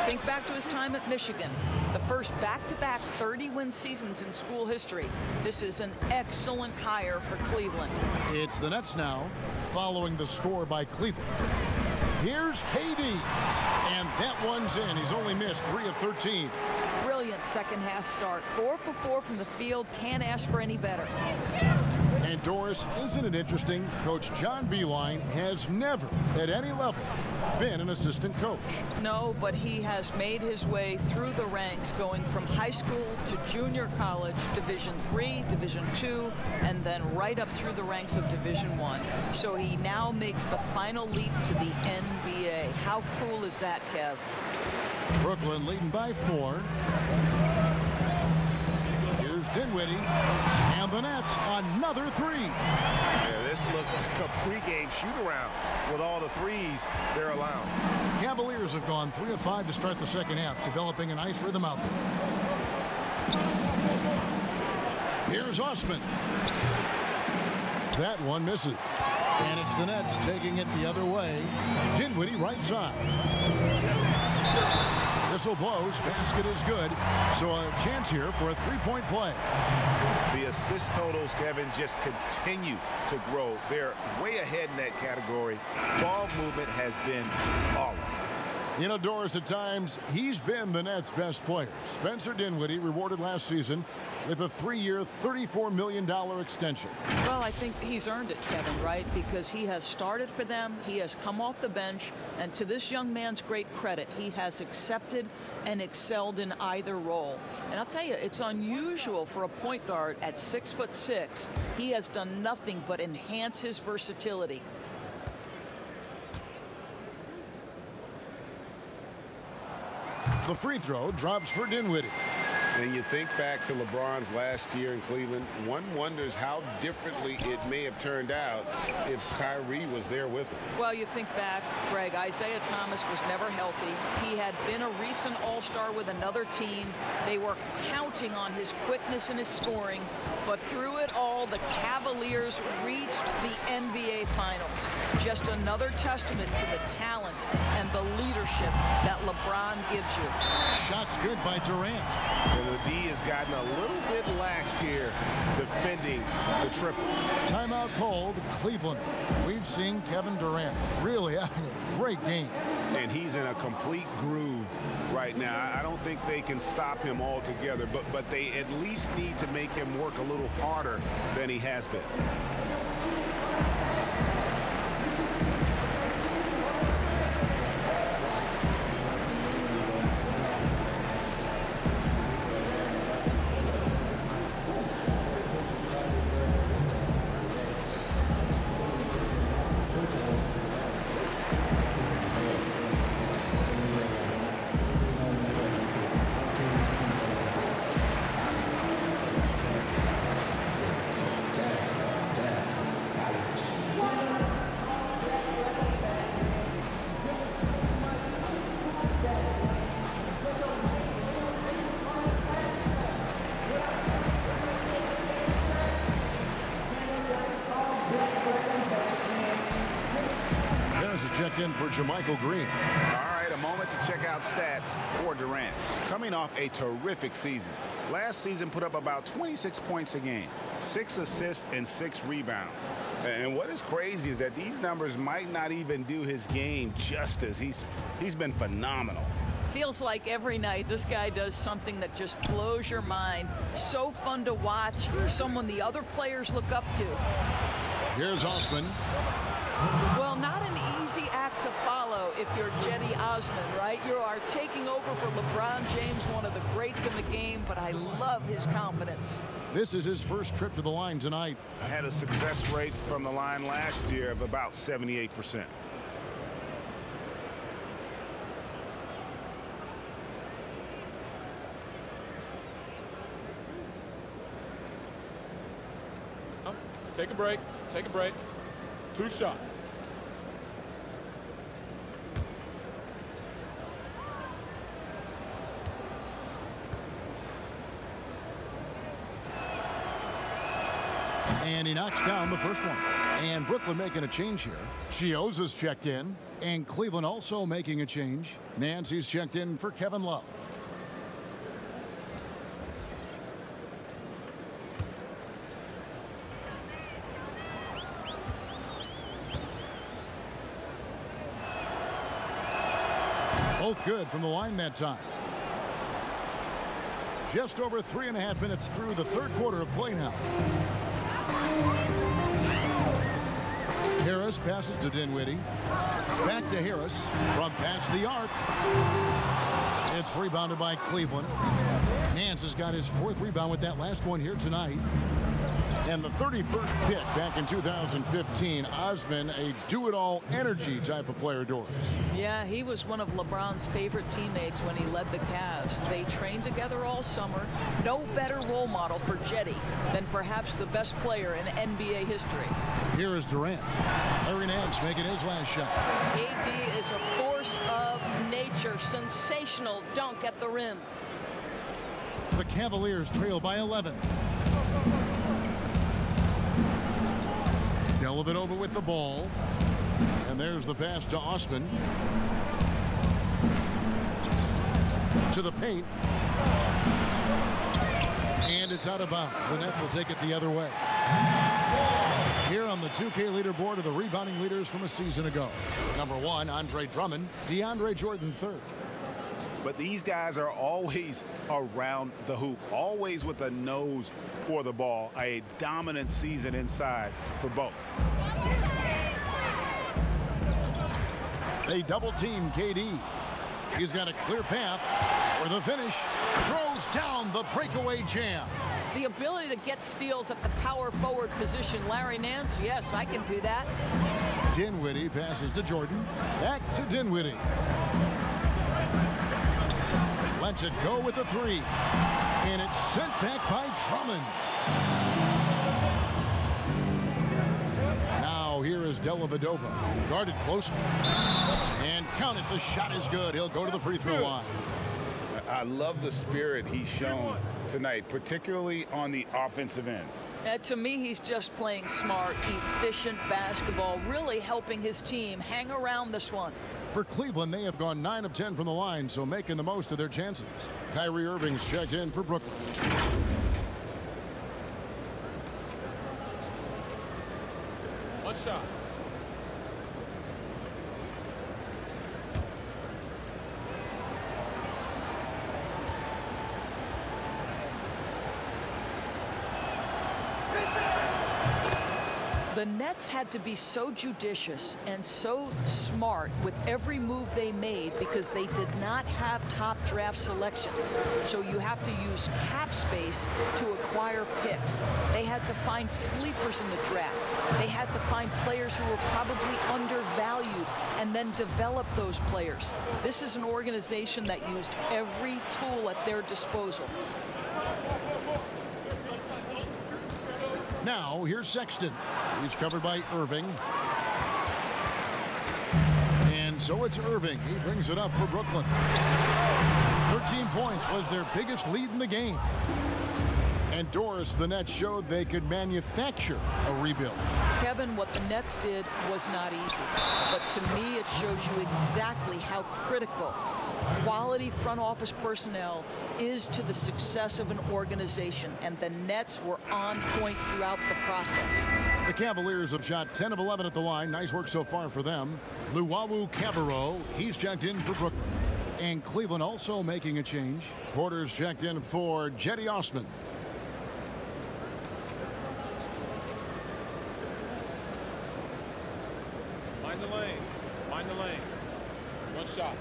[SPEAKER 4] Think back to his time at Michigan, the first back-to-back 30-win seasons in school history. This is an excellent hire for Cleveland.
[SPEAKER 2] It's the Nets now, following the score by Cleveland. Here's Haydee, and that one's in. He's only missed 3 of 13.
[SPEAKER 4] Brilliant second half start. 4 for 4 from the field. Can't ask for any better.
[SPEAKER 2] And Doris, isn't it interesting? Coach John Beilein has never, at any level, been an assistant coach.
[SPEAKER 4] No, but he has made his way through the ranks, going from high school to junior college, Division III, Division II, and then right up through the ranks of Division I. So he now makes the final leap to the NBA. How cool is that, Kev?
[SPEAKER 2] Brooklyn leading by 4. Here's Dinwiddie, and the Nets another 3.
[SPEAKER 6] Yeah, this looks like a pregame shoot-around with all the threes they're allowing.
[SPEAKER 2] Cavaliers have gone 3 of 5 to start the second half, developing a nice rhythm out there. Here's Osman. That one misses. And it's the Nets taking it the other way. Dinwiddie right side. Whistle blows. Basket is good. So a chance here for a 3-point play.
[SPEAKER 6] The assist totals, Kevin, just continue to grow. They're way ahead in that category. Ball movement has been awesome.
[SPEAKER 2] You know, Doris, at times, he's been the Nets' best player. Spencer Dinwiddie, rewarded last season with a 3-year, $34 million extension.
[SPEAKER 4] Well, I think he's earned it, Kevin, right? Because he has started for them, he has come off the bench, and to this young man's great credit, he has accepted and excelled in either role. And I'll tell you, it's unusual for a point guard at 6'6". He has done nothing but enhance his versatility.
[SPEAKER 2] The free throw drops for Dinwiddie.
[SPEAKER 6] And you think back to LeBron's last year in Cleveland, one wonders how differently it may have turned out if Kyrie was there with him.
[SPEAKER 4] Well, you think back, Greg, Isaiah Thomas was never healthy. He had been a recent All-Star with another team. They were counting on his quickness and his scoring. But through it all, the Cavaliers reached the NBA Finals. Just another testament to the talent and the leadership that LeBron gives you.
[SPEAKER 2] Shot's good by Durant.
[SPEAKER 6] And the D has gotten a little bit lax here defending the triple.
[SPEAKER 2] Timeout called, Cleveland. We've seen Kevin Durant really having a great game.
[SPEAKER 6] And he's in a complete groove right now. I don't think they can stop him altogether, but they at least need to make him work a little harder than he has been.
[SPEAKER 2] There's a check in for JaMychal Green.
[SPEAKER 5] All right, a moment to check out stats for Durant. Coming off a terrific season. Last season put up about 26 points a game, 6 assists and 6 rebounds. And what is crazy is that these numbers might not even do his game justice. He's been phenomenal.
[SPEAKER 4] Feels like every night this guy does something that just blows your mind. So fun to watch. Someone the other players look up to.
[SPEAKER 2] Here's Osman.
[SPEAKER 4] Well, not an easy act to follow if you're Cedi Osman, right? You are taking over for LeBron James, one of the greats in the game, but I love his confidence.
[SPEAKER 2] This is his first trip to the line tonight.
[SPEAKER 5] Had a success rate from the line last year of about 78%.
[SPEAKER 11] Take a break. Take a break. 2 shots.
[SPEAKER 2] And he knocks down the first one. And Brooklyn making a change here. Chioza's checked in. And Cleveland also making a change. Nancy's checked in for Kevin Love. Both good from the line that time. Just over 3.5 minutes through the third quarter of play now. Harris passes to Dinwiddie. Back to Harris from past the arc. It's rebounded by Cleveland. Nance has got his 4th rebound with that last one here tonight. And the 31st pick back in 2015. Osman, a do-it-all energy type of player, Doris.
[SPEAKER 4] Yeah, he was one of LeBron's favorite teammates when he led the Cavs. They trained together all summer. No better role model for Cedi than perhaps the best player in NBA history.
[SPEAKER 2] Here is Durant. Larry Nance making his last shot.
[SPEAKER 12] AD is a force of nature. Sensational dunk at the rim.
[SPEAKER 2] The Cavaliers trail by 11. Dellavedova with the ball. And there's the pass to Osman. To the paint. And it's out of bounds. The Nets will take it the other way. Here on the 2K leaderboard are the rebounding leaders from a season ago. Number 1, Andre Drummond. DeAndre Jordan 3rd.
[SPEAKER 5] But these guys are always around the hoop, always with a nose for the ball. A dominant season inside for both.
[SPEAKER 2] They double team KD. He's got a clear path for the finish. Throws down the breakaway jam.
[SPEAKER 4] The ability to get steals at the power forward position. Larry Nance, yes, I can do that.
[SPEAKER 2] Dinwiddie passes to Jordan. Back to Dinwiddie. Lets it go with the 3. And it's sent back by Drummond. Now here is Dellavedova. Guarded closely. And count it. The shot is good. He'll go to the free throw line.
[SPEAKER 5] I love the spirit he's shown tonight, particularly on the offensive end.
[SPEAKER 4] To me, he's just playing smart, efficient basketball, really helping his team hang around this one.
[SPEAKER 2] For Cleveland, they have gone 9 of 10 from the line, so making the most of their chances. Kyrie Irving's checked in for Brooklyn.
[SPEAKER 11] One shot.
[SPEAKER 4] The Nets had to be so judicious and so smart with every move they made because they did not have top draft selections. So you have to use cap space to acquire picks. They had to find sleepers in the draft. They had to find players who were probably undervalued and then develop those players. This is an organization that used every tool at their disposal.
[SPEAKER 2] Now, here's Sexton. He's covered by Irving. And so it's Irving. He brings it up for Brooklyn. 13 points was their biggest lead in the game. And Doris, the Nets showed they could manufacture a rebuild.
[SPEAKER 4] Kevin, what the Nets did was not easy. But to me, it shows you exactly how critical quality front office personnel is to the success of an organization. And the Nets were on point throughout the process.
[SPEAKER 2] The Cavaliers have shot 10 of 11 at the line. Nice work so far for them. Luwawu Cabarro, he's checked in for Brooklyn. And Cleveland also making a change. Porter's checked in for Jetty Osman.
[SPEAKER 11] Mind the lane. Mind the lane. One shot.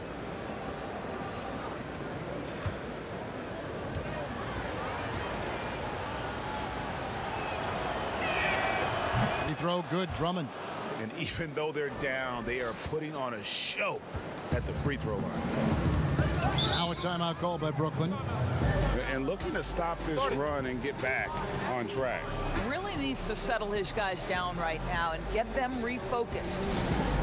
[SPEAKER 2] Throw good, Drummond.
[SPEAKER 5] And even though they're down, they are putting on a show at the free throw line.
[SPEAKER 2] Now a timeout call by Brooklyn.
[SPEAKER 5] And looking to stop this run and get back on track.
[SPEAKER 4] Really needs to settle his guys down right now and get them refocused.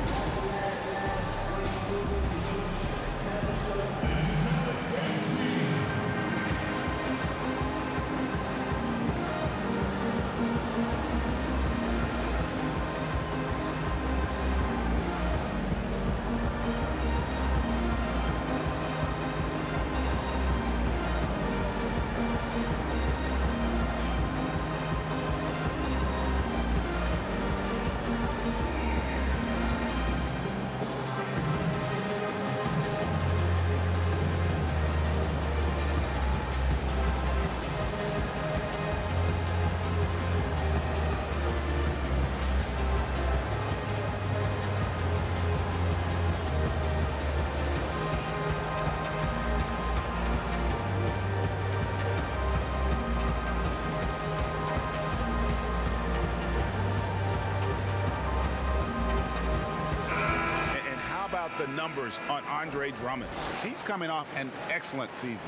[SPEAKER 5] The numbers on Andre Drummond. He's coming off an excellent season.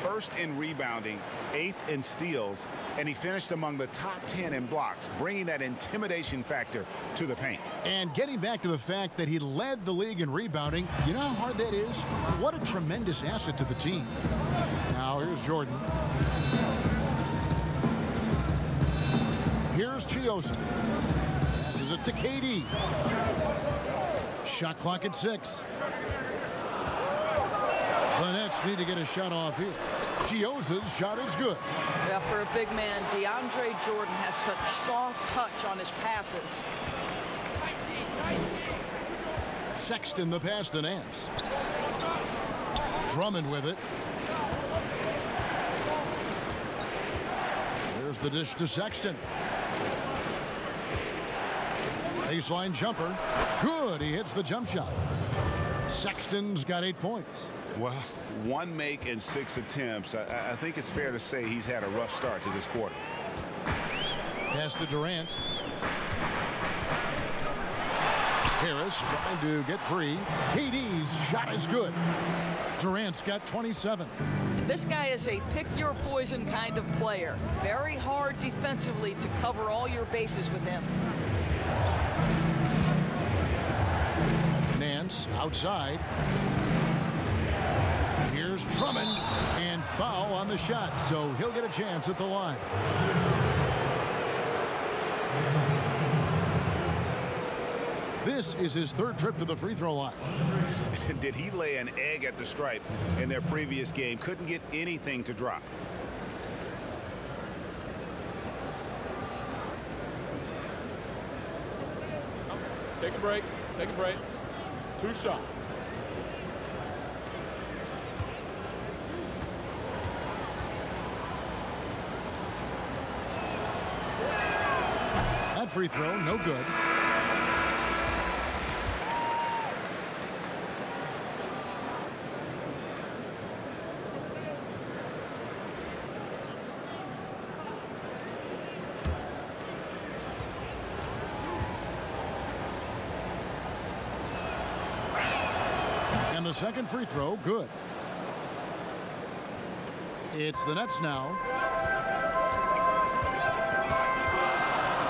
[SPEAKER 5] First in rebounding, 8th in steals, and he finished among the top 10 in blocks, bringing that intimidation factor to the paint.
[SPEAKER 2] And getting back to the fact that he led the league in rebounding, you know how hard that is? What a tremendous asset to the team. Now here's Jordan. Here's Chiosa. Passes it to KD. Shot clock at 6. The Nets need to get a shot off here. Chiosa's shot is good.
[SPEAKER 4] Yeah, for a big man, DeAndre Jordan has such soft touch on his passes.
[SPEAKER 2] Sexton the pass to Nance. Drummond with it. There's the dish to Sexton. Baseline jumper. Good. He hits the jump shot. Sexton's got 8 points.
[SPEAKER 5] Well, 1 make and 6 attempts. I think it's fair to say he's had a rough start to this quarter.
[SPEAKER 2] Pass to Durant. Harris trying to get free. KD's shot is good. Durant's got 27.
[SPEAKER 4] This guy is a pick-your-poison kind of player. Very hard defensively to cover all your bases with him.
[SPEAKER 2] Nance outside. Here's Drummond, and foul on the shot, so he'll get a chance at the line. This is his 3rd trip to the free throw line.
[SPEAKER 5] Did he lay an egg at the stripe in their previous game? Couldn't get anything to drop.
[SPEAKER 11] Take a break. Take a break. 2 shots.
[SPEAKER 2] That free throw, no good. The second free throw, good. It's the Nets now.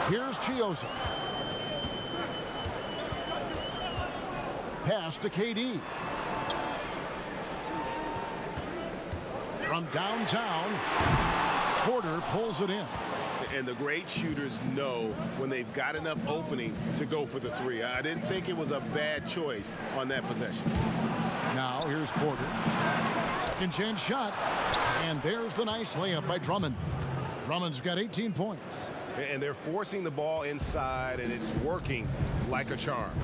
[SPEAKER 2] Here's Chiosa. Pass to KD. From downtown. Porter pulls it in.
[SPEAKER 6] And the great shooters know when they've got enough opening to go for the three. I didn't think it was a bad choice on that possession.
[SPEAKER 2] Now here's Porter. Second chance shot. And there's the nice layup by Drummond. Drummond's got 18 points.
[SPEAKER 6] And they're forcing the ball inside, and it's working like a charm.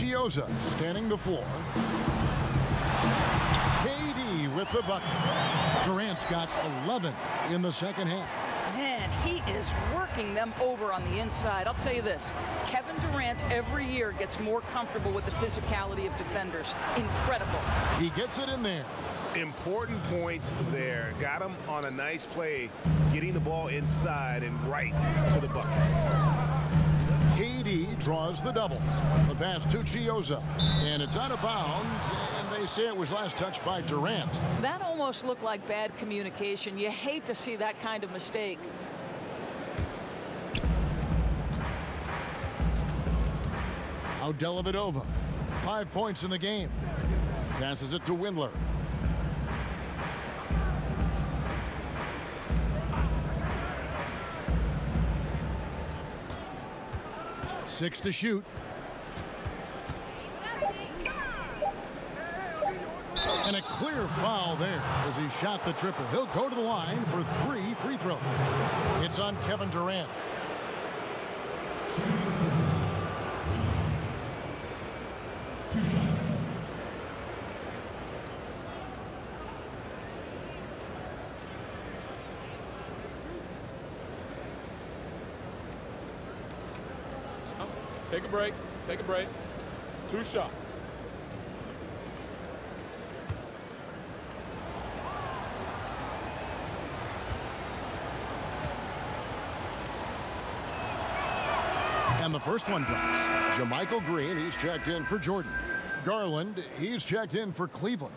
[SPEAKER 2] Chioza standing the floor. KD with the bucket. Durant's got 11 in the second half.
[SPEAKER 4] Man, he is working them over on the inside. I'll tell you this, Kevin Durant every year gets more comfortable with the physicality of defenders. Incredible.
[SPEAKER 2] He gets it in there.
[SPEAKER 6] Important points there. Got him on a nice play, getting the ball inside and right to the bucket.
[SPEAKER 2] KD draws the double. The pass to Chioza. And it's out of bounds. And they say it was last touched by Durant.
[SPEAKER 4] That almost looked like bad communication. You hate to see that kind of mistake.
[SPEAKER 2] Now Dellavedova. 5 points in the game. Passes it to Windler. 6 to shoot. And a clear foul there as he shot the triple. He'll go to the line for 3 free throws. It's on Kevin Durant.
[SPEAKER 11] Take a break. Take a break. 2 shots.
[SPEAKER 2] And the first one drops. JaMychal Green, he's checked in for Jordan. Garland, he's checked in for Cleveland.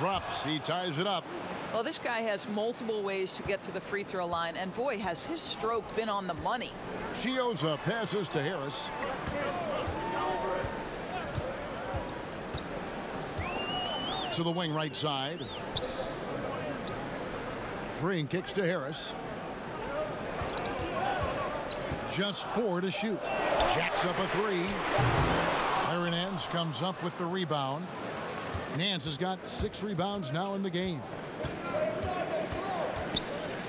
[SPEAKER 2] Drops. He ties it up.
[SPEAKER 4] Well, this guy has multiple ways to get to the free throw line, and boy, has his stroke been on the money.
[SPEAKER 2] Chioza passes to Harris. To the wing right side. Green kicks to Harris. Just 4 to shoot. Jacks up a 3. Larry Nance comes up with the rebound. Nance has got 6 rebounds now in the game.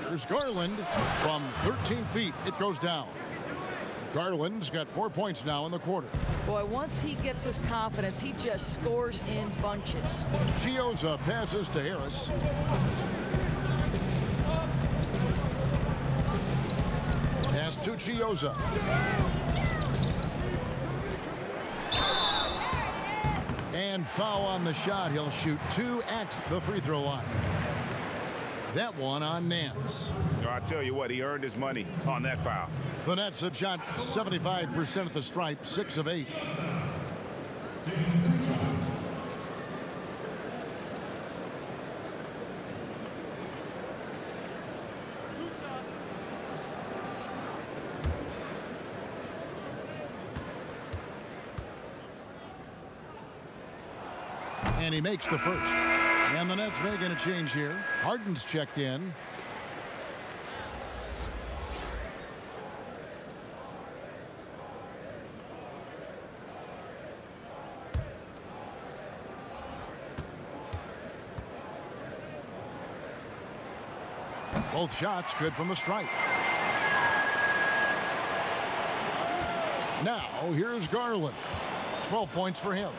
[SPEAKER 2] There's Garland from 13 feet. It goes down. Garland's got 4 points now in the quarter.
[SPEAKER 4] Boy, once he gets his confidence, he just scores in bunches.
[SPEAKER 2] Chioza passes to Harris. Pass to Chioza. And foul on the shot. He'll shoot 2 at the free throw line. That one on Nance.
[SPEAKER 5] I tell you what, he earned his money on that foul.
[SPEAKER 2] The Nets have shot 75% at the stripe, 6 of 8. And he makes the first. And the Nets making a change here. Harden's checked in. Both shots good from the stripe. Now, here's Garland. 12 points for him.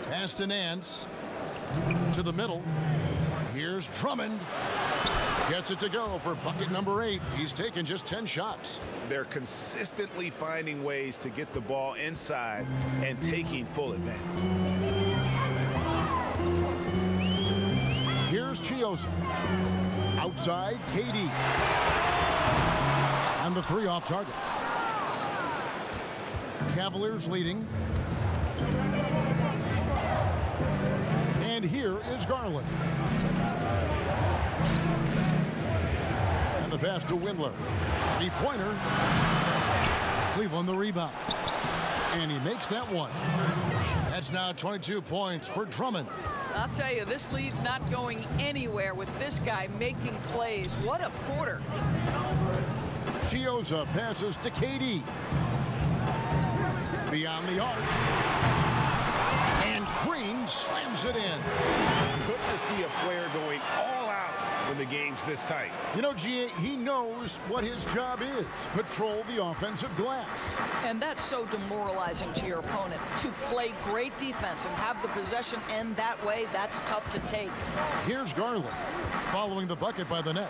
[SPEAKER 2] Pass to Nance. To the middle. Here's Drummond. Gets it to go for bucket number 8. He's taken just 10 shots.
[SPEAKER 5] They're consistently finding ways to get the ball inside and taking full advantage.
[SPEAKER 2] Here's Chioza. Outside, KD. And the 3 off target. Cavaliers leading. And here is Garland. And the pass to Windler. Three-pointer. Cleveland the rebound. And he makes that one. That's now 22 points for Drummond.
[SPEAKER 4] I'll tell you, this lead's not going anywhere with this guy making plays. What a quarter.
[SPEAKER 2] Chioza passes to KD. Beyond the arc. And Green slams it in.
[SPEAKER 6] Good to see a player going all out when the game's this tight.
[SPEAKER 2] You know, G.A., he knows what his job is. Patrol the offensive glass.
[SPEAKER 4] And that's so demoralizing to your opponent. To play great defense and have the possession end that way, that's tough to take.
[SPEAKER 2] Here's Garland following the bucket by the net.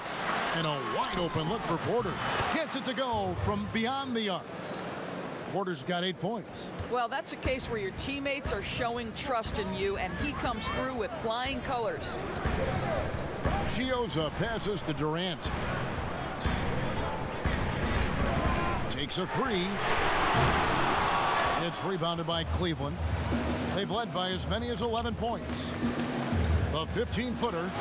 [SPEAKER 2] And a wide open look for Porter. Gets it to go from beyond the arc. Porter's got 8 points.
[SPEAKER 4] Well, that's a case where your teammates are showing trust in you, and he comes through with flying colors.
[SPEAKER 2] Chioza passes to Durant. Takes a three. It's rebounded by Cleveland. They've led by as many as 11 points. The 15-footer.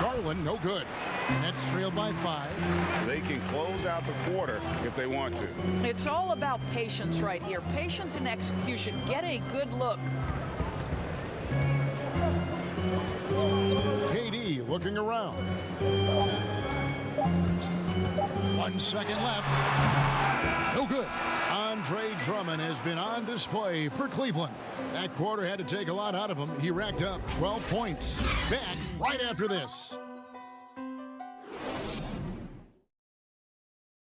[SPEAKER 2] Garland, no good. Nets trailed by 5.
[SPEAKER 6] They can close out the quarter if they want to.
[SPEAKER 4] It's all about patience right here. Patience and execution. Get a good look.
[SPEAKER 2] KD looking around. 1 second left. No good. Andre Drummond has been on display for Cleveland. That quarter had to take a lot out of him. He racked up 12 points. Back right after this.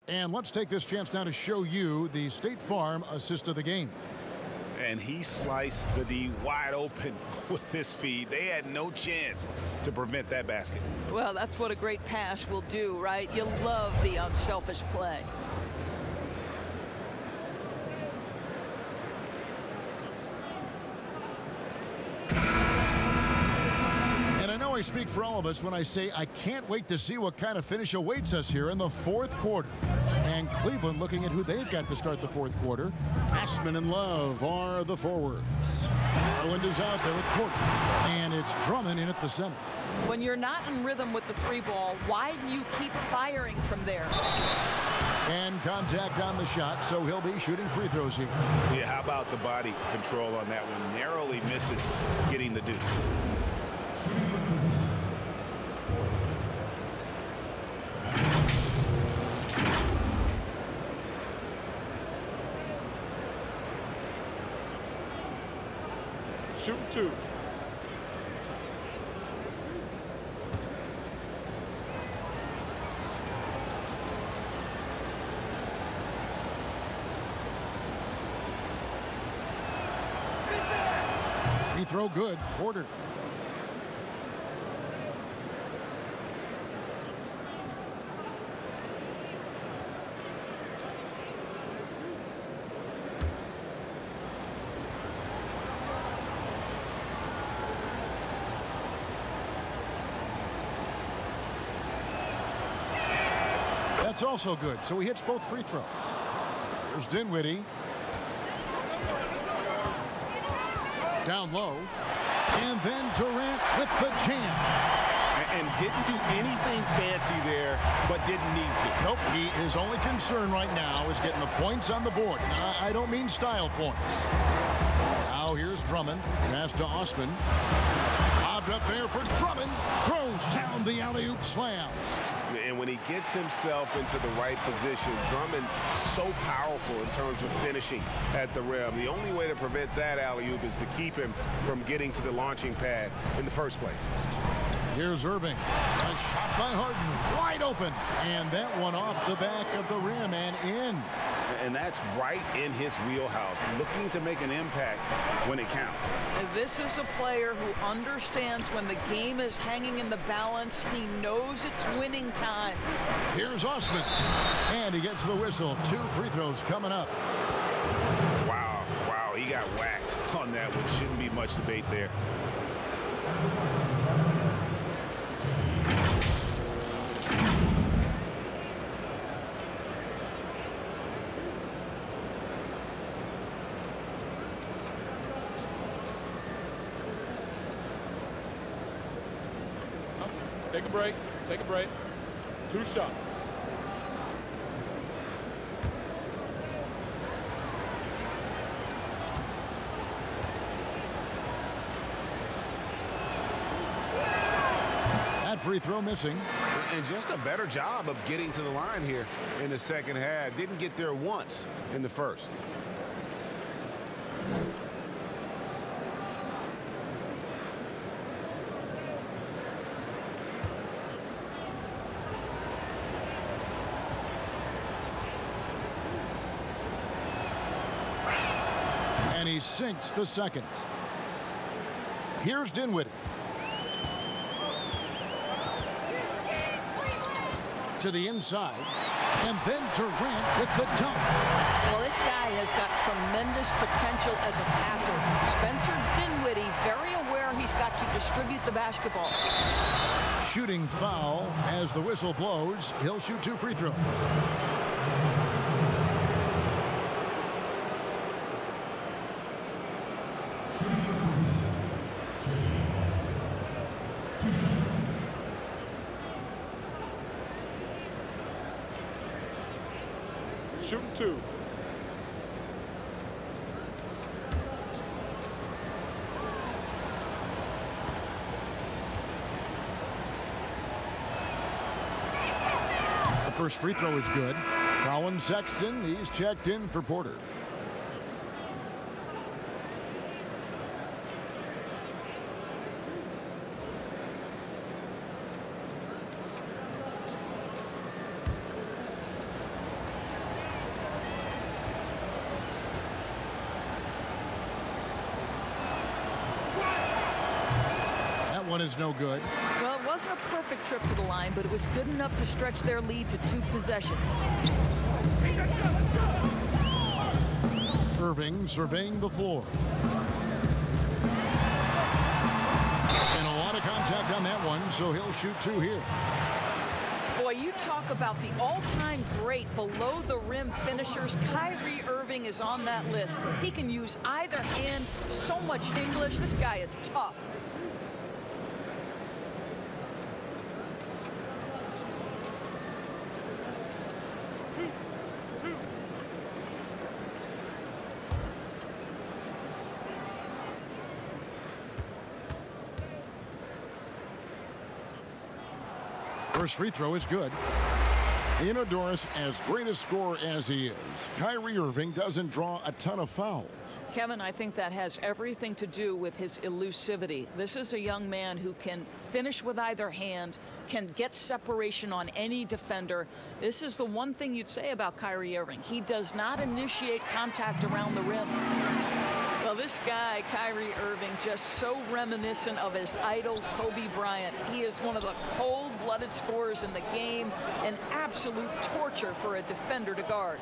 [SPEAKER 2] And let's take this chance now to show you the State Farm assist of the game.
[SPEAKER 6] And he sliced the D wide open with his speed. They had no chance to prevent that basket.
[SPEAKER 4] Well, that's what a great pass will do, right? You love the unselfish play.
[SPEAKER 2] I speak for all of us when I say I can't wait to see what kind of finish awaits us here in the fourth quarter. And Cleveland looking at who they've got to start the fourth quarter. Ashman and Love are the forwards. Garland is out there at court. And it's Drummond in at the center.
[SPEAKER 4] When you're not in rhythm with the free ball, why do you keep firing from there?
[SPEAKER 2] And contact on the shot, so he'll be shooting free throws here.
[SPEAKER 6] Yeah, how about the body control on that one? Narrowly misses getting the deuce.
[SPEAKER 11] Shoot 2.
[SPEAKER 2] Free throw good. Porter. That's also good. So he hits both free throws. Here's Dinwiddie. Down low. And then Durant with the jam.
[SPEAKER 6] And didn't do anything fancy there, but didn't need to.
[SPEAKER 2] Nope. His only concern right now is getting the points on the board. I don't mean style points. Now here's Drummond. Pass to Osman. Bobbed up there for Drummond. Throws down the alley-oop slam.
[SPEAKER 6] And when he gets himself into the right position, Drummond's so powerful in terms of finishing at the rim. The only way to prevent that alley-oop is to keep him from getting to the launching pad in the first place.
[SPEAKER 2] Here's Irving. A shot by Harden. Wide open. And that one off the back of the rim and in.
[SPEAKER 6] And that's right in his wheelhouse, looking to make an impact when it counts.
[SPEAKER 4] This is a player who understands when the game is hanging in the balance. He knows it's winning time.
[SPEAKER 2] Here's Osman. And he gets the whistle. 2 free throws coming up.
[SPEAKER 6] Wow, he got whacked on that one. Shouldn't be much debate there.
[SPEAKER 11] Take a break. Take a break. 2 shots.
[SPEAKER 2] That free throw missing.
[SPEAKER 6] And just a better job of getting to the line here in the second half. Didn't get there once in the first.
[SPEAKER 2] And he sinks the second. Here's Dinwiddie. To the inside, and then Durant with the dunk.
[SPEAKER 4] Well, this guy has got tremendous potential as a passer. Spencer Dinwiddie, very aware he's got to distribute the basketball.
[SPEAKER 2] Shooting foul as the whistle blows. He'll shoot 2 free throws.
[SPEAKER 11] Shooting 2.
[SPEAKER 2] The first free throw is good. Colin Sexton, he's checked in for Porter. One is no good.
[SPEAKER 4] Well, it wasn't a perfect trip to the line, but it was good enough to stretch their lead to 2 possessions.
[SPEAKER 2] Irving surveying the floor. And a lot of contact on that one, so he'll shoot 2 here.
[SPEAKER 4] Boy, you talk about the all-time great below-the-rim finishers. Kyrie Irving is on that list. He can use either hand. So much English. This guy is tough.
[SPEAKER 2] First free throw is good. Theodorus, as great a scorer as he is, Kyrie Irving doesn't draw a ton of fouls.
[SPEAKER 4] Kevin, I think that has everything to do with his elusivity. This is a young man who can finish with either hand, can get separation on any defender. This is the one thing you'd say about Kyrie Irving. He does not initiate contact around the rim. Well, this guy, Kyrie Irving, just so reminiscent of his idol, Kobe Bryant. He is one of the cold-blooded scorers in the game, an absolute torture for a defender to guard.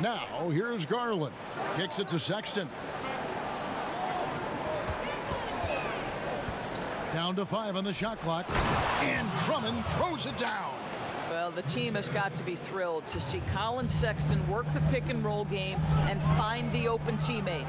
[SPEAKER 2] Now, here's Garland. Kicks it to Sexton. Down to 5 on the shot clock, and Drummond throws it down.
[SPEAKER 4] Well, the team has got to be thrilled to see Colin Sexton work the pick-and-roll game and find the open teammate.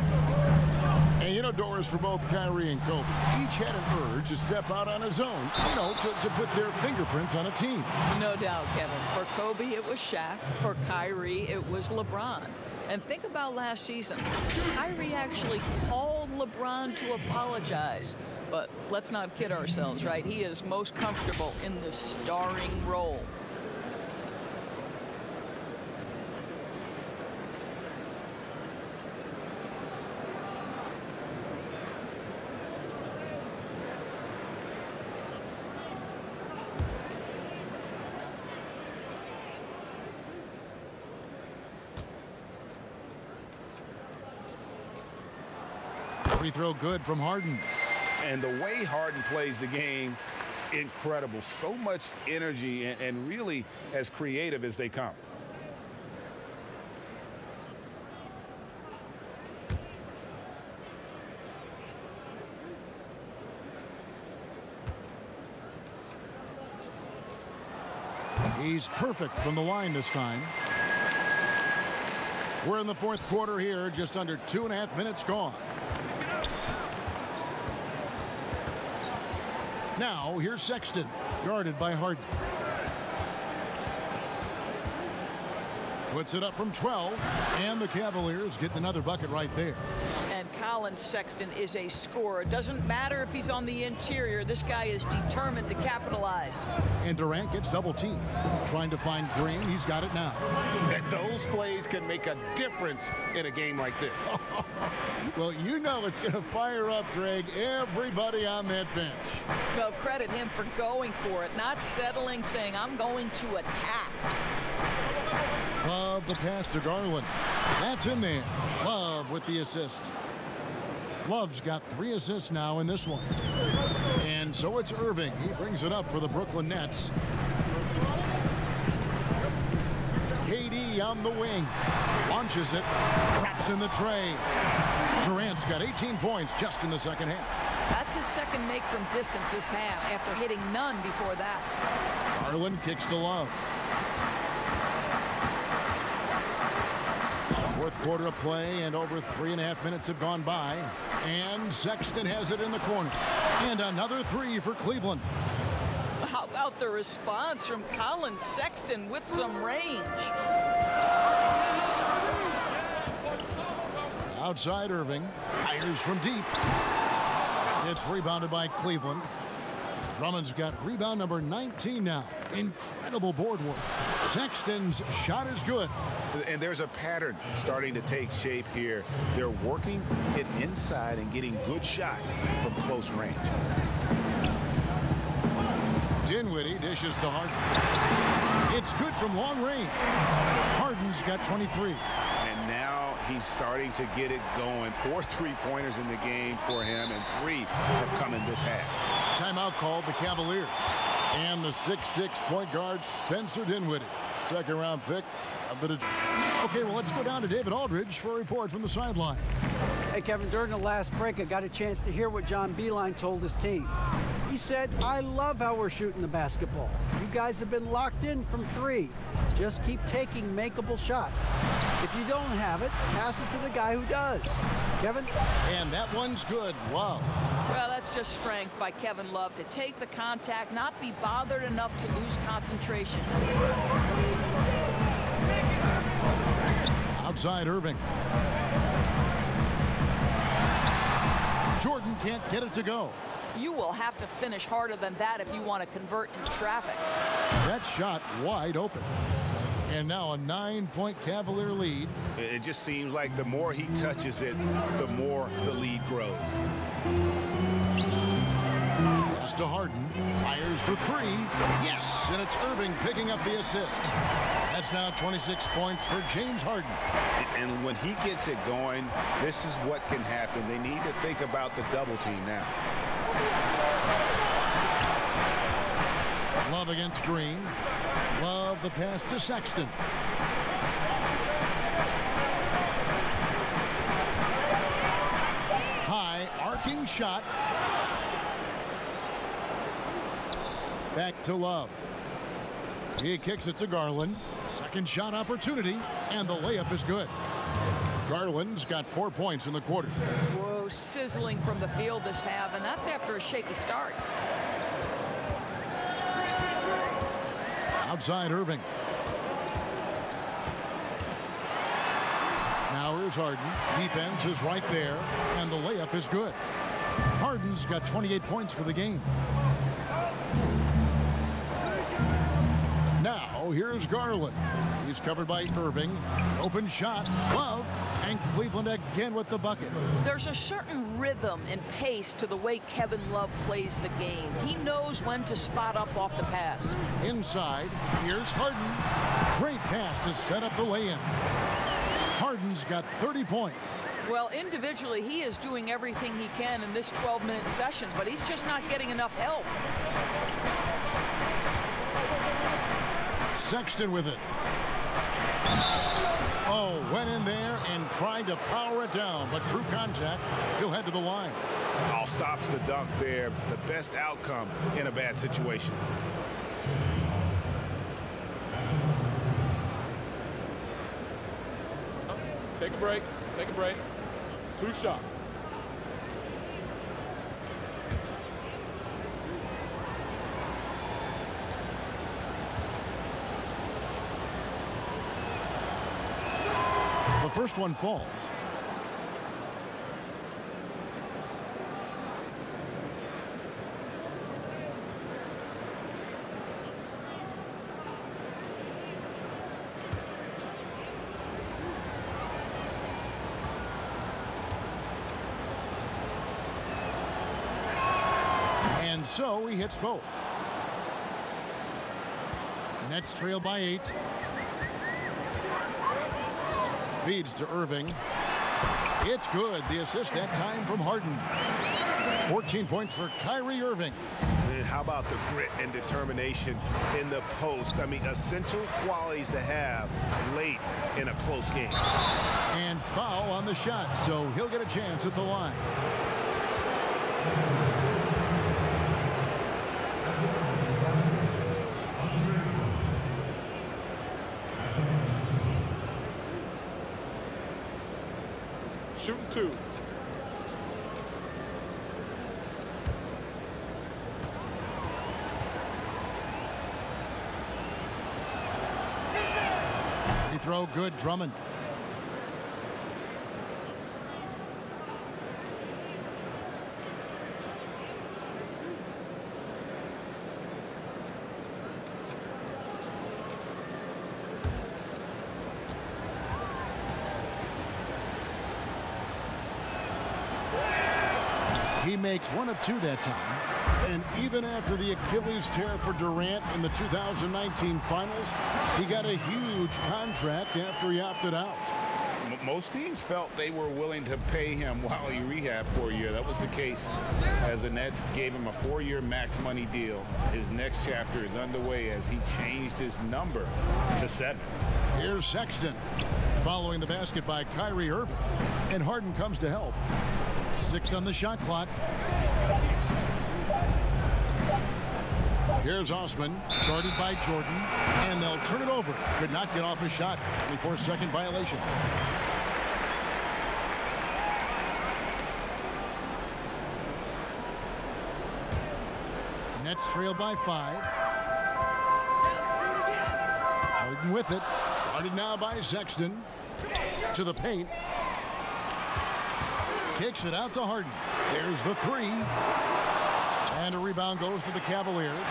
[SPEAKER 2] And, Doris, for both Kyrie and Kobe, each had an urge to step out on his own, to put their fingerprints on a team.
[SPEAKER 4] No doubt, Kevin. For Kobe, it was Shaq. For Kyrie, it was LeBron. And think about last season. Kyrie actually called LeBron to apologize. But let's not kid ourselves, right? He is most comfortable in the starring role.
[SPEAKER 2] Free throw good from Harden.
[SPEAKER 5] And the way Harden plays the game, incredible. So much energy and really as creative as they come.
[SPEAKER 2] He's perfect from the line this time. We're in the fourth quarter here, just under 2.5 minutes gone. Now, here's Sexton, guarded by Harden. Puts it up from 12, and the Cavaliers get another bucket right there.
[SPEAKER 4] And Colin Sexton is a scorer. It doesn't matter if he's on the interior. This guy is determined to capitalize.
[SPEAKER 2] And Durant gets double teamed. Trying to find Green. He's got it now.
[SPEAKER 6] Those plays can make a difference in a game like this.
[SPEAKER 2] Well, you know it's going to fire up, Greg, everybody on that bench.
[SPEAKER 4] Well, credit him for going for it, not settling, saying, I'm going to attack.
[SPEAKER 2] Love the pass to Garland. That's in there. Love with the assist. Love's got 3 assists now in this one. And so it's Irving. He brings it up for the Brooklyn Nets. KD on the wing. Launches it. Cracks in the tray. Durant's got 18 points just in the second half.
[SPEAKER 4] That's his second make from distance this half after hitting none before that.
[SPEAKER 2] Garland kicks to Love. Fourth quarter of play, and over 3.5 minutes have gone by. And Sexton has it in the corner. And another 3 for Cleveland.
[SPEAKER 4] How about the response from Colin Sexton with some range?
[SPEAKER 2] Outside Irving. Fires from deep. It's rebounded by Cleveland. Drummond's got rebound number 19 now. Incredible board work. Sexton's shot is good.
[SPEAKER 6] And there's a pattern starting to take shape here. They're working it inside and getting good shots from close range.
[SPEAKER 2] Dinwiddie dishes to Harden. It's good from long range. Harden's got 23.
[SPEAKER 6] And now he's starting to get it going. 4 3-pointers in the game for him, and 3 have come in this half.
[SPEAKER 2] Timeout called the Cavaliers. And the 6'6" point guard, Spencer Dinwiddie. Second-round pick of the Okay, well, let's go down to David Aldridge for a report from the sideline.
[SPEAKER 3] Hey, Kevin, during the last break, I got a chance to hear what John Beilein told his team. He said, I love how we're shooting the basketball. You guys have been locked in from 3. Just keep taking makeable shots. If you don't have it, pass it to the guy who does. Kevin?
[SPEAKER 2] And that one's good. Wow.
[SPEAKER 4] Well, that's just strength by Kevin Love to take the contact, not be bothered enough to lose concentration.
[SPEAKER 2] Outside Irving. Jordan can't get it to go.
[SPEAKER 4] You will have to finish harder than that if you want to convert in traffic.
[SPEAKER 2] That shot wide open. And now a 9-point Cavalier lead.
[SPEAKER 6] It just seems like the more he touches it, the more the lead grows.
[SPEAKER 2] Pass to Harden. Fires for 3. Yes! And it's Irving picking up the assist. That's now 26 points for James Harden.
[SPEAKER 6] And when he gets it going, this is what can happen. They need to think about the double team now.
[SPEAKER 2] Love against Green. Love the pass to Sexton. High, arcing shot. Back to Love. He kicks it to Garland. Second shot opportunity, and the layup is good. Garland's got 4 points in the quarter.
[SPEAKER 4] Whoa, sizzling from the field this half, and that's after a shaky start.
[SPEAKER 2] Outside Irving. Now here's Harden. Defense is right there, and the layup is good. Harden's got 28 points for the game. Now here's Garland. He's covered by Irving. Open shot. Love. And Cleveland again with the bucket.
[SPEAKER 4] There's a certain rhythm and pace to the way Kevin Love plays the game. He knows when to spot up off the pass.
[SPEAKER 2] Inside, here's Harden. Great pass to set up the lay-in. Harden's got 30 points.
[SPEAKER 4] Well, individually, he is doing everything he can in this 12-minute session, but he's just not getting enough help.
[SPEAKER 2] Sexton with it. Oh, went in there and tried to power it down, but through contact, he'll head to the line.
[SPEAKER 6] All stops the dunk there. The best outcome in a bad situation.
[SPEAKER 11] Take a break. Take a break. 2 shots.
[SPEAKER 2] first one falls. And so he hits both. Nets trail by 8. Feeds to Irving. It's good. The assist that time from Harden. 14 points for Kyrie Irving.
[SPEAKER 6] And how about the grit and determination in the post? I mean, essential qualities to have late in a close game.
[SPEAKER 2] And foul on the shot, so he'll get a chance at the line.
[SPEAKER 11] Shooting 2.
[SPEAKER 2] He throw good, Drummond. He makes 1 of 2 that time. And even after the Achilles tear for Durant in the 2019 finals, he got a huge contract after he opted out.
[SPEAKER 5] Most teams felt they were willing to pay him while he rehabbed for a year. That was the case as the Nets gave him a 4-year max money deal. His next chapter is underway as he changed his number to 7.
[SPEAKER 2] Here's Sexton following the basket by Kyrie Irving. And Harden comes to help. 6 on the shot clock. Here's Osman, guarded by Jordan, and they'll turn it over. Could not get off a shot. 24-second violation. Nets trail by 5. Harden with it. Guarded now by Sexton. To the paint. Kicks it out to Harden. There's the 3. And a rebound goes to the Cavaliers.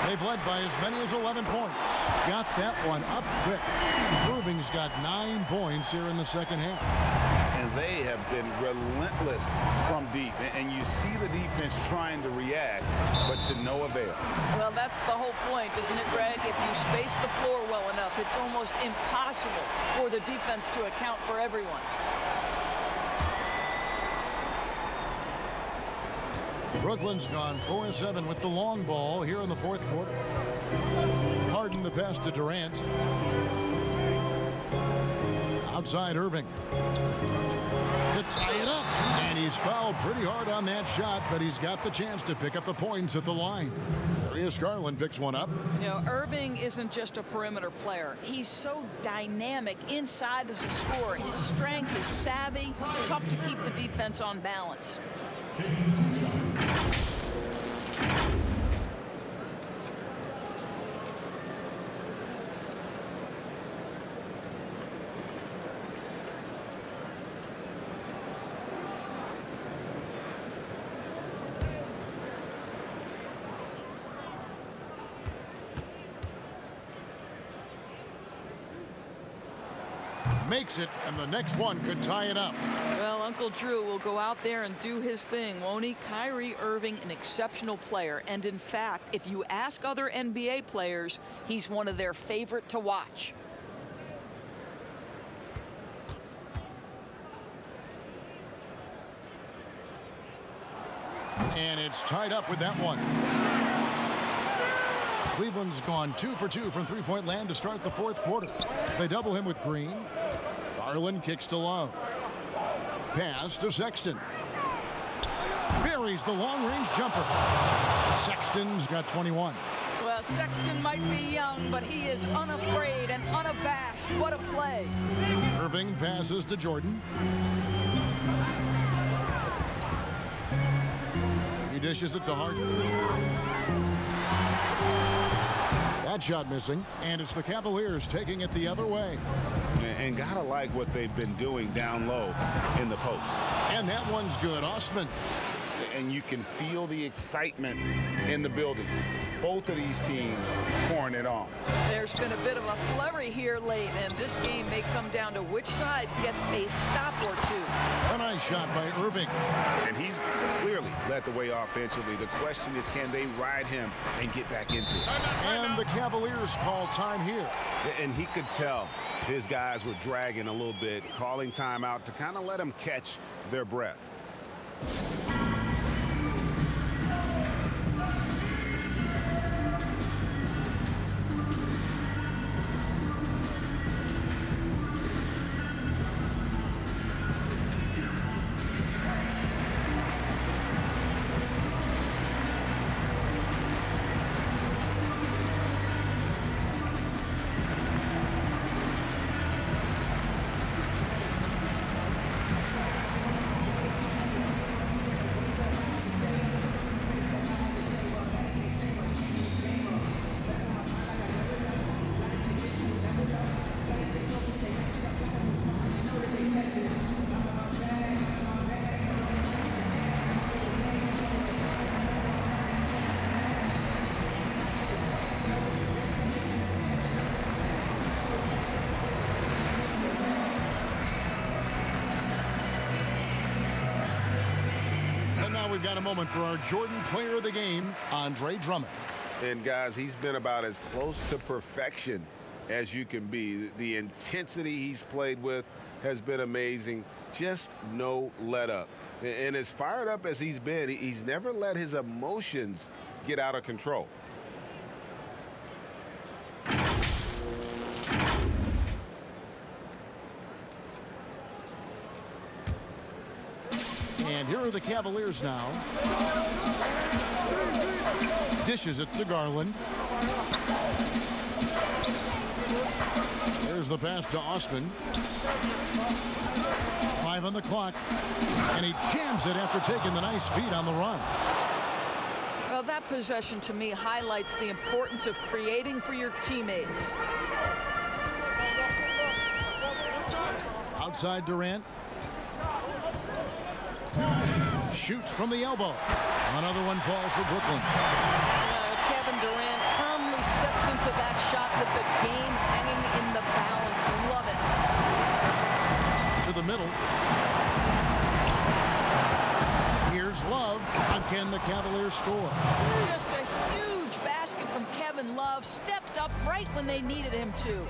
[SPEAKER 2] They've led by as many as 11 points. Got that one up quick. Irving's got 9 points here in the second half.
[SPEAKER 5] And they have been relentless from deep. And you see the defense trying to react, but to no avail.
[SPEAKER 4] Well, that's the whole point, isn't it, Greg? If you space the floor well enough, it's almost impossible for the defense to account for everyone.
[SPEAKER 2] Brooklyn's gone 4-7 with the long ball here in the fourth quarter. Harden the pass to Durant. Outside Irving. To tie it up. And he's fouled pretty hard on that shot, but he's got the chance to pick up the points at the line. Darius Garland picks one up.
[SPEAKER 4] You know, Irving isn't just a perimeter player. He's so dynamic inside as a scorer. His strength, his savvy, tough to keep the defense on balance.
[SPEAKER 2] Makes it, and the next one could tie it up.
[SPEAKER 4] Well, Uncle Drew will go out there and do his thing, won't he? Kyrie Irving, an exceptional player. And in fact, if you ask other NBA players, he's one of their favorite to watch.
[SPEAKER 2] And it's tied up with that one. Cleveland's gone 2 for 2 from three-point land to start the fourth quarter. They double him with Green. Garland kicks to Love. Pass to Sexton. Buries the long-range jumper. Sexton's got 21.
[SPEAKER 4] Well, Sexton might be young, but he is unafraid and unabashed. What a play.
[SPEAKER 2] Irving passes to Jordan. He dishes it to Harden. That shot missing, and it's the Cavaliers taking it the other way.
[SPEAKER 5] and gotta like what they've been doing down low in the post.
[SPEAKER 2] And that one's good. Osman.
[SPEAKER 5] And you can feel the excitement in the building. Both of these teams pouring it on.
[SPEAKER 4] There's been a bit of a flurry here late, and this game may come down to which side gets a stop or two.
[SPEAKER 2] A nice shot by Irving.
[SPEAKER 5] And he's clearly led the way offensively. The question is, can they ride him and get back into it?
[SPEAKER 2] And the Cavaliers call time here.
[SPEAKER 6] And he could tell his guys were dragging a little bit, calling timeout to kind of let them catch their breath.
[SPEAKER 2] We've got a moment for our Jordan Player of the Game, Andre Drummond.
[SPEAKER 6] And guys, he's been about as close to perfection as you can be. The intensity he's played with has been amazing. Just no let up. And as fired up as he's been, he's never let his emotions get out of control.
[SPEAKER 2] And here are the Cavaliers now. Dishes it to Garland. There's the pass to Osman. 5 on the clock. And he jams it after taking the nice feed on the run.
[SPEAKER 4] Well, that possession to me highlights the importance of creating for your teammates.
[SPEAKER 2] Outside Durant. Shoots from the elbow. Another one falls for Brooklyn.
[SPEAKER 4] Kevin Durant firmly steps into that shot with the game hanging in the balance. Love it.
[SPEAKER 2] To the middle. Here's Love. Again, the Cavaliers score.
[SPEAKER 4] Just a huge basket from Kevin Love. Stepped up right when they needed him to.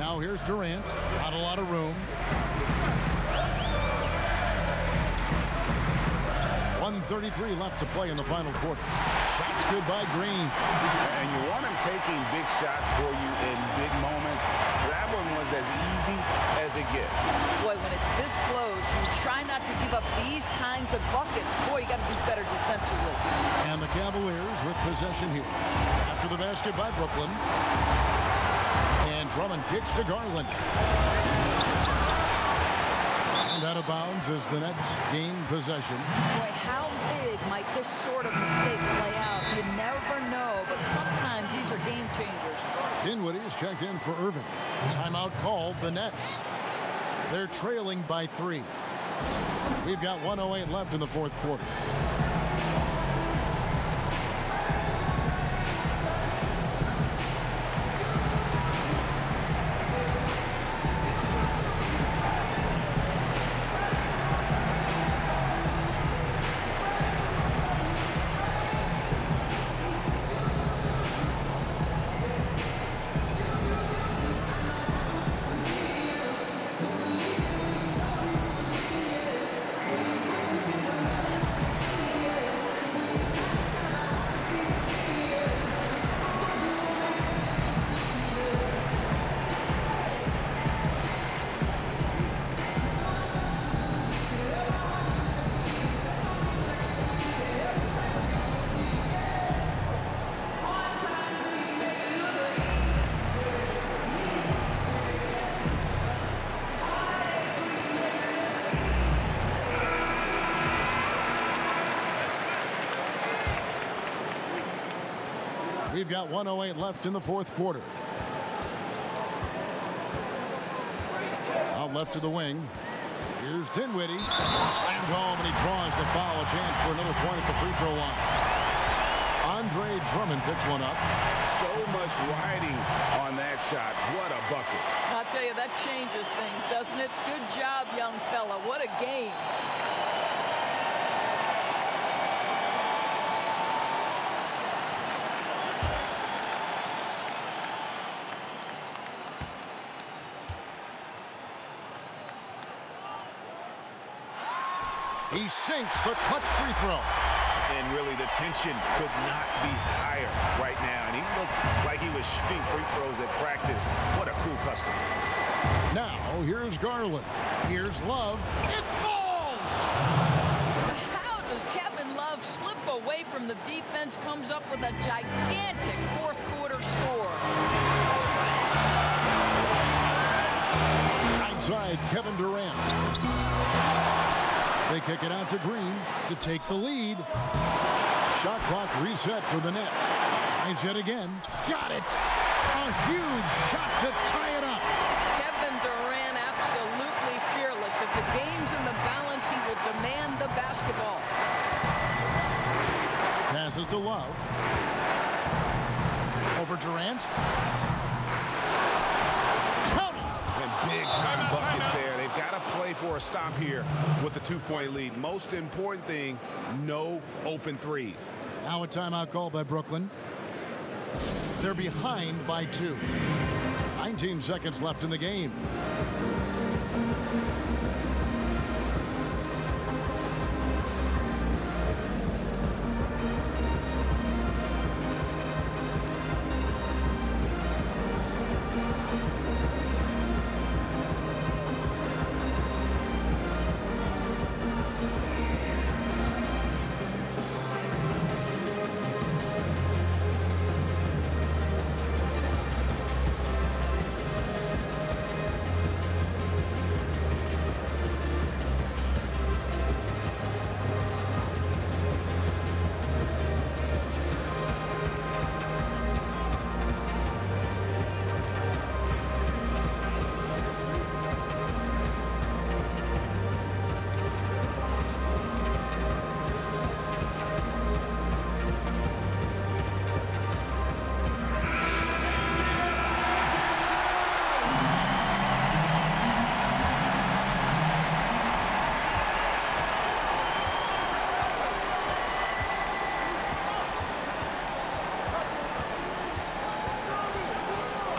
[SPEAKER 2] Now here's Durant. Not a lot of room. 1:33 left to play in the final quarter. Shots good by Green.
[SPEAKER 5] And you want him taking big shots for you in big moments. That one was as easy as it gets.
[SPEAKER 4] Boy, when it's this close, you try not to give up these kinds of buckets. Boy, you got to do better defensively.
[SPEAKER 2] And the Cavaliers with possession here. After the basket by Brooklyn. And Drummond kicks to Garland. And out of bounds as the Nets gain possession.
[SPEAKER 4] Boy, how big might this sort of mistake play out? You never know, but sometimes these are game changers.
[SPEAKER 2] Dinwiddie is checked in for Irving. Timeout called the Nets. They're trailing by 3. We've got 1:08 left in the fourth quarter. We've got 1:08 left in the fourth quarter. out left to the wing. Here's Dinwiddie. Slammed home, and he draws the foul. A chance for another point at the free throw line. Andre Drummond picks one up.
[SPEAKER 6] So much riding on that shot. What a bucket.
[SPEAKER 4] I'll tell you, that changes things, doesn't it? Good job, young fella. What a game.
[SPEAKER 2] He sinks the clutch free throw.
[SPEAKER 6] And really, the tension could not be higher right now. And he looked like he was shooting free throws at practice. What a cool customer.
[SPEAKER 2] Now, here's Garland. Here's Love. It falls!
[SPEAKER 4] How does Kevin Love slip away from the defense, comes up with a gigantic fourth-quarter score?
[SPEAKER 2] Outside, Kevin Durant. They kick it out to Green to take the lead. Shot clock reset for the net. Tries yet again. Got it. A huge shot to tie it up.
[SPEAKER 4] Kevin Durant absolutely fearless. If the game's in the balance, he will demand the basketball.
[SPEAKER 2] Passes to Love. Over Durant.
[SPEAKER 6] Big time buckets there. They've got to play for a stop here with the 2-point lead. Most important thing, no open threes.
[SPEAKER 2] Now a timeout called by Brooklyn. They're behind by 2. 19 seconds left in the game.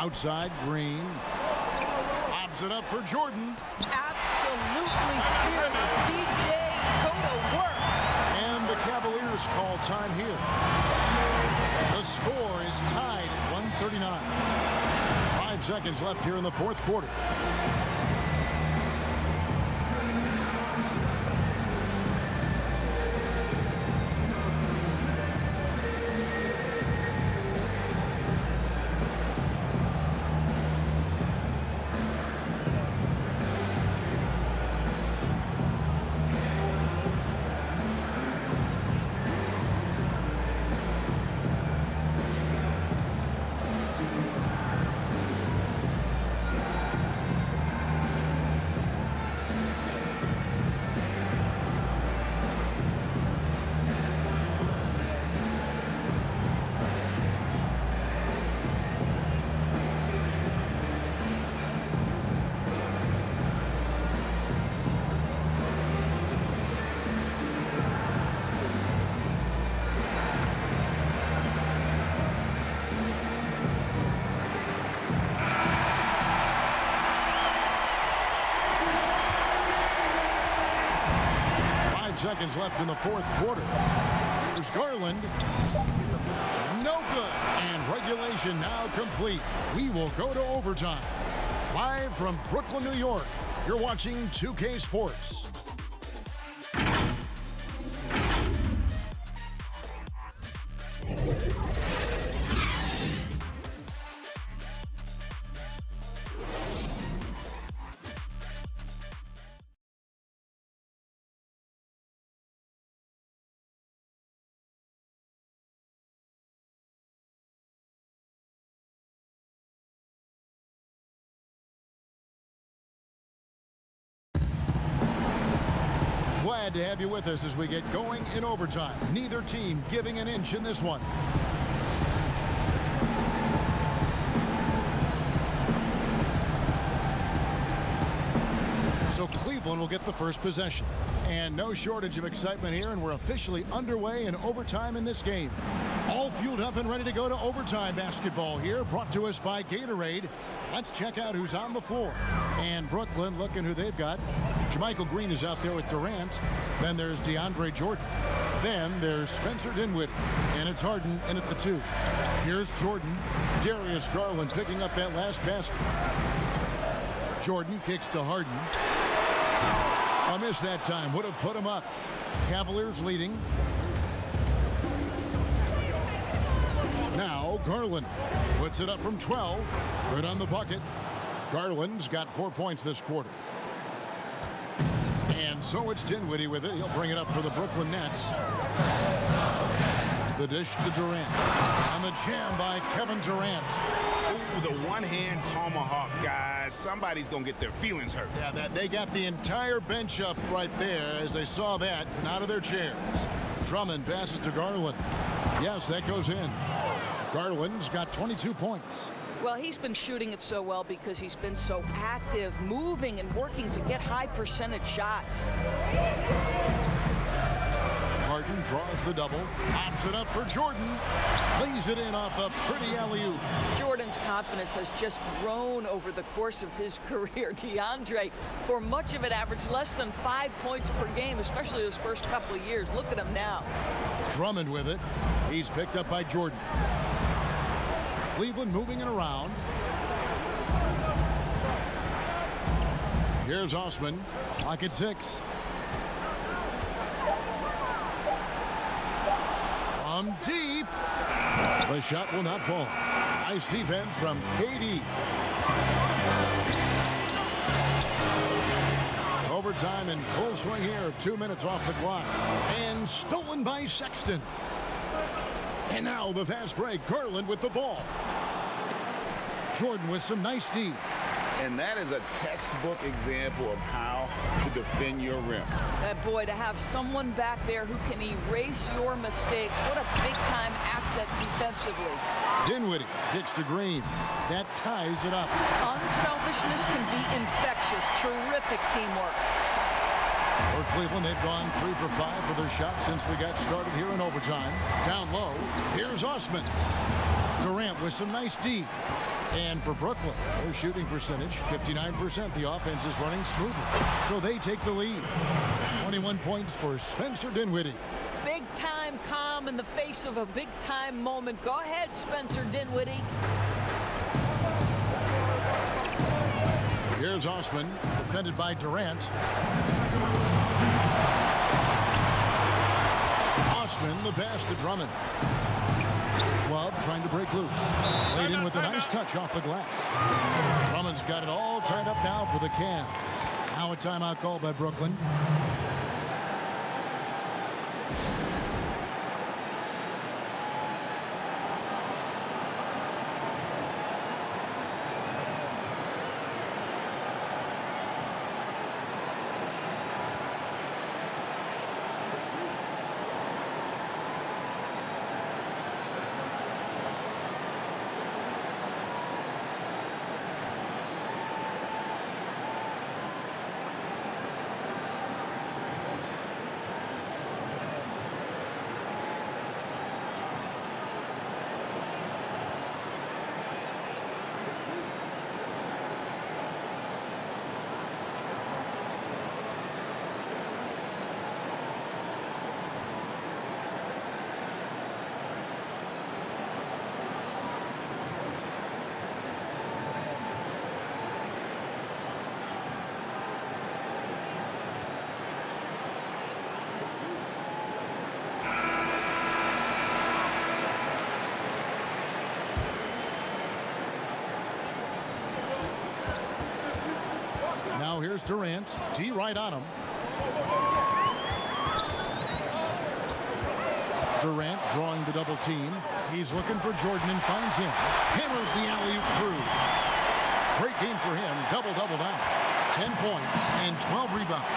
[SPEAKER 2] Outside, Green. Lobs it up for Jordan.
[SPEAKER 4] Absolutely fearless. DJ, go to work.
[SPEAKER 2] And the Cavaliers call time here. The score is tied at 139. 5 seconds left here in the fourth quarter. Seconds left in the fourth quarter. Here's Garland. No good. And regulation now complete. We will go to overtime. Live from Brooklyn, New York, you're watching 2K Sports. Glad to have you with us as we get going in overtime. Neither team giving an inch in this one. So Cleveland will get the first possession. And no shortage of excitement here, and we're officially underway in overtime in this game. All fueled up and ready to go to overtime basketball here, brought to us by Gatorade. Let's check out who's on the floor. And Brooklyn, looking who they've got. Jermichael Green is out there with Durant. Then there's DeAndre Jordan. Then there's Spencer Dinwiddie. And it's Harden in at the 2. Here's Jordan. Darius Garland's picking up that last basket. Jordan kicks to Harden. A miss that time. Would have put him up. Cavaliers leading. Now Garland puts it up from 12. Good on the bucket. Garland's got 4 points this quarter. And so it's Dinwiddie with it. He'll bring it up for the Brooklyn Nets. The dish to Durant. And the jam by Kevin Durant.
[SPEAKER 5] Ooh, the one-hand tomahawk, guys. Somebody's going to get their feelings hurt.
[SPEAKER 2] Yeah, they got the entire bench up right there as they saw that and out of their chairs. Drummond passes to Garland. Yes, that goes in. Garland's got 22 points.
[SPEAKER 4] Well, he's been shooting it so well because he's been so active, moving and working to get high percentage shots.
[SPEAKER 2] Harden draws the double, pops it up for Jordan, lays it in off a pretty alley-oop.
[SPEAKER 4] Jordan's confidence has just grown over the course of his career. DeAndre, for much of it, averaged less than 5 points per game, especially those first couple of years. Look at him now. Drummond
[SPEAKER 2] with it. He's picked up by Jordan. Cleveland moving it around. Here's Osman. Clock at 6. From deep. The shot will not fall. Nice defense from KD. Overtime in full swing here of 2 minutes off the clock. And stolen by Sexton. And now the fast break. Garland with the ball. Jordan with some nice D.
[SPEAKER 5] And that is a textbook example of how to defend your rim.
[SPEAKER 4] Boy, to have someone back there who can erase your mistakes. What a big-time asset defensively.
[SPEAKER 2] Dinwiddie kicks to Green. That ties it up.
[SPEAKER 4] Unselfishness can be infectious. Terrific teamwork.
[SPEAKER 2] For Cleveland, they've gone 3 for 5 for their shots since we got started here in overtime. Down low, here's Osman. Durant with some nice D. And for Brooklyn, their shooting percentage, 59%. The offense is running smoothly. So they take the lead. 21 points for Spencer Dinwiddie.
[SPEAKER 4] Big-time calm in the face of a big-time moment. Go ahead, Spencer Dinwiddie.
[SPEAKER 2] Here's Osman, defended by Durant. Osman, the pass to Drummond. Love trying to break loose. Laid in with a nice touch off the glass. Drummond's got it all tied up now for the Cavs. Now a timeout called by Brooklyn. Here's Durant. D right on him. Durant drawing the double team. He's looking for Jordan and finds him. Hammers the alley-oop through. Great game for him. Double-double now. 10 points and 12 rebounds.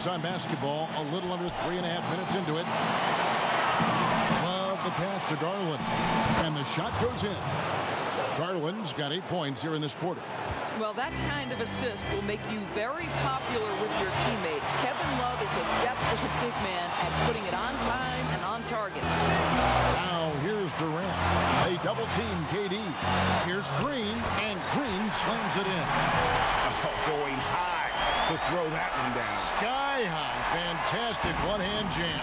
[SPEAKER 2] overtime basketball, a little under 3.5 minutes into it. Love the pass to Garland, and the shot goes in. Garland's got 8 points here in this quarter.
[SPEAKER 4] Well, that kind of assist will make you very popular with your teammates. Kevin Love is adept as a big man at putting it on time and on target.
[SPEAKER 2] Now here's Durant. They double team KD. Here's Green, and Green slams it in.
[SPEAKER 6] Oh, going high to throw that one down.
[SPEAKER 2] Sky high. Fantastic one-hand jam.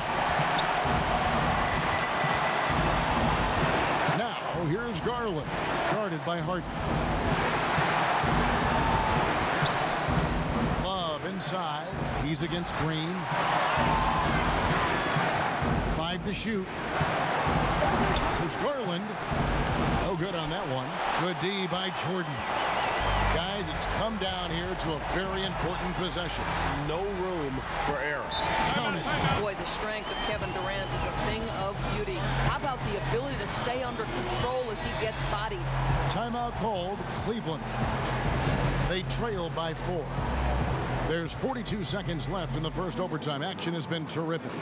[SPEAKER 2] Now here's Garland, guarded by Harden. Love inside. He's against Green. 5 to shoot. It's Garland. No good on that one. Good D by Jordan. Guys, it's come down here to a very important possession.
[SPEAKER 6] No room for error.
[SPEAKER 2] Count it.
[SPEAKER 4] Boy, the strength of Kevin Durant is a thing of beauty. How about the ability to stay under control as he gets bodied?
[SPEAKER 2] Timeout called. Cleveland. They trail by 4. There's 42 seconds left in the first overtime. Action has been terrific.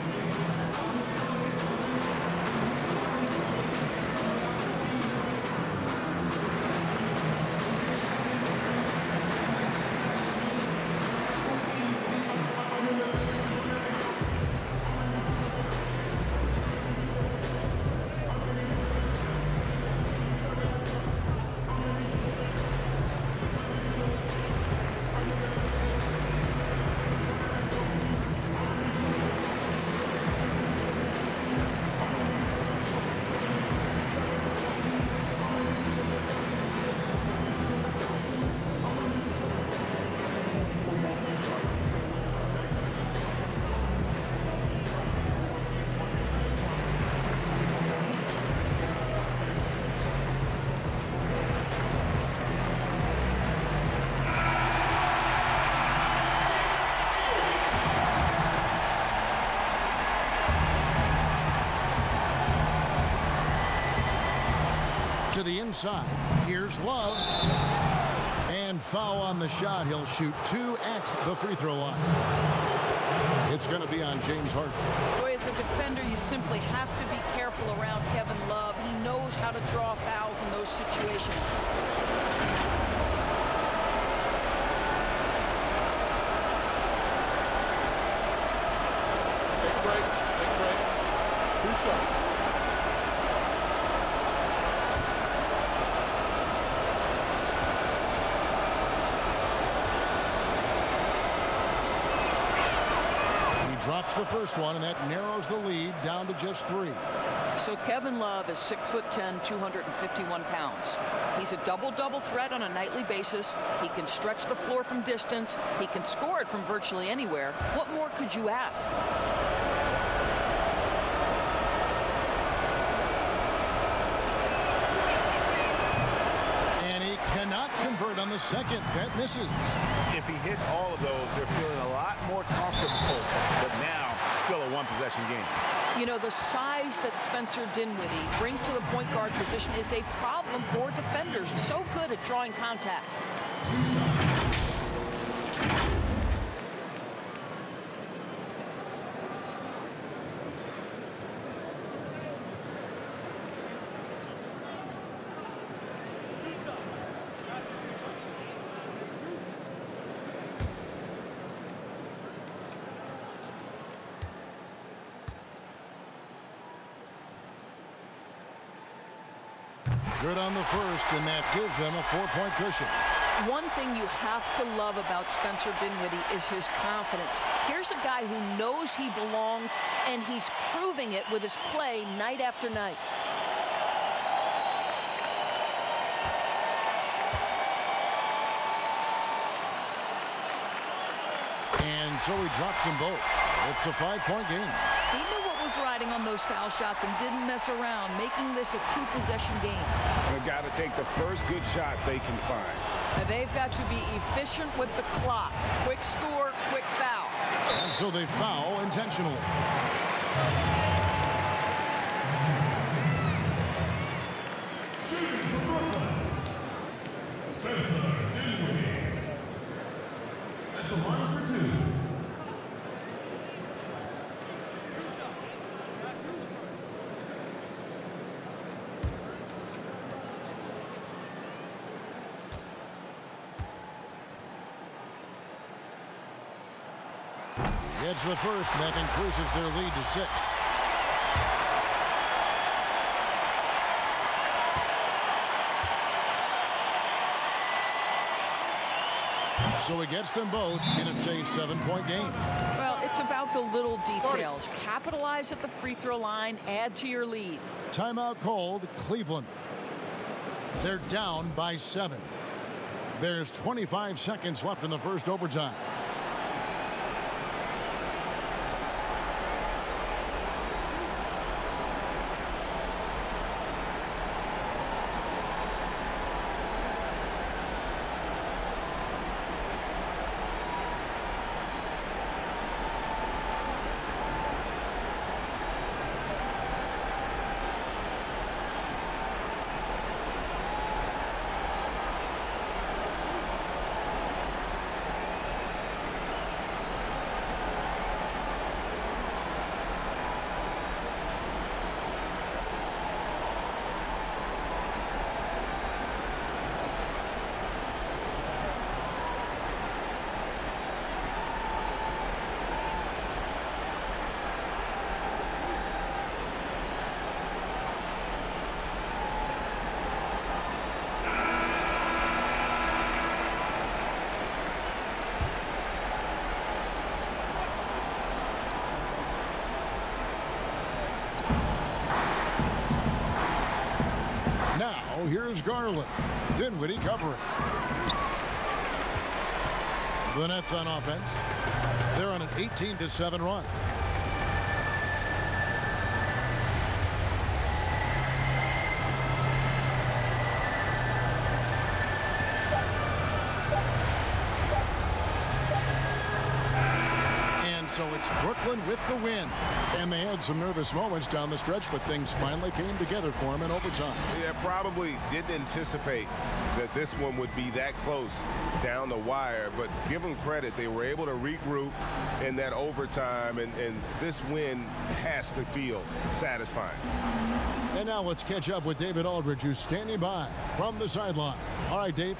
[SPEAKER 2] To the inside. Here's Love. And foul on the shot. He'll shoot 2 at the free throw line. It's going to be on James Harden.
[SPEAKER 4] Boy, as a defender, you simply have to be careful around Kevin Love. He knows how to draw fouls in those situations.
[SPEAKER 11] Take a break. Take a break. 2 shots.
[SPEAKER 2] Drops the first one, and that narrows the lead down to just 3.
[SPEAKER 4] So Kevin Love is 6'10", 251 pounds. He's a double-double threat on a nightly basis. He can stretch the floor from distance. He can score it from virtually anywhere. What more could you ask?
[SPEAKER 2] And he cannot convert on the second. That misses.
[SPEAKER 6] If he hits all of those, they're feeling a lot more comfortable. But now, still a one-possession game.
[SPEAKER 4] You know, the size that Spencer Dinwiddie brings to the point guard position is a problem for defenders. So good at drawing contact.
[SPEAKER 2] Good on the first, and that gives them a 4-point cushion.
[SPEAKER 4] One thing you have to love about Spencer Dinwiddie is his confidence. Here's a guy who knows he belongs, and he's proving it with his play night after night.
[SPEAKER 2] And so he drops them both. It's a 5-point game.
[SPEAKER 4] He knew what was riding on those foul shots and didn't mess around, making this a 2-possession game.
[SPEAKER 6] They've got to take the first good shot they can find.
[SPEAKER 4] And they've got to be efficient with the clock. Quick score, quick foul.
[SPEAKER 2] And so they foul intentionally. Gets the first, and that increases their lead to 6. So he gets them both, and it's a 7-point game.
[SPEAKER 4] Well, it's about the little details. Capitalize at the free throw line, add to your lead.
[SPEAKER 2] Timeout called, Cleveland. They're down by 7. There's 25 seconds left in the first overtime. Here's Garland. Dinwiddie covering. The Nets on offense. They're on an 18-7 run. And so it's Brooklyn with the win. And they had some nervous moments down the stretch, but things finally came together for them in overtime.
[SPEAKER 6] Yeah, probably didn't anticipate that this one would be that close down the wire, but give them credit. They were able to regroup in that overtime, and this win has to feel satisfying.
[SPEAKER 2] And now let's catch up with David Aldridge, who's standing by from the sideline. All right, Dave.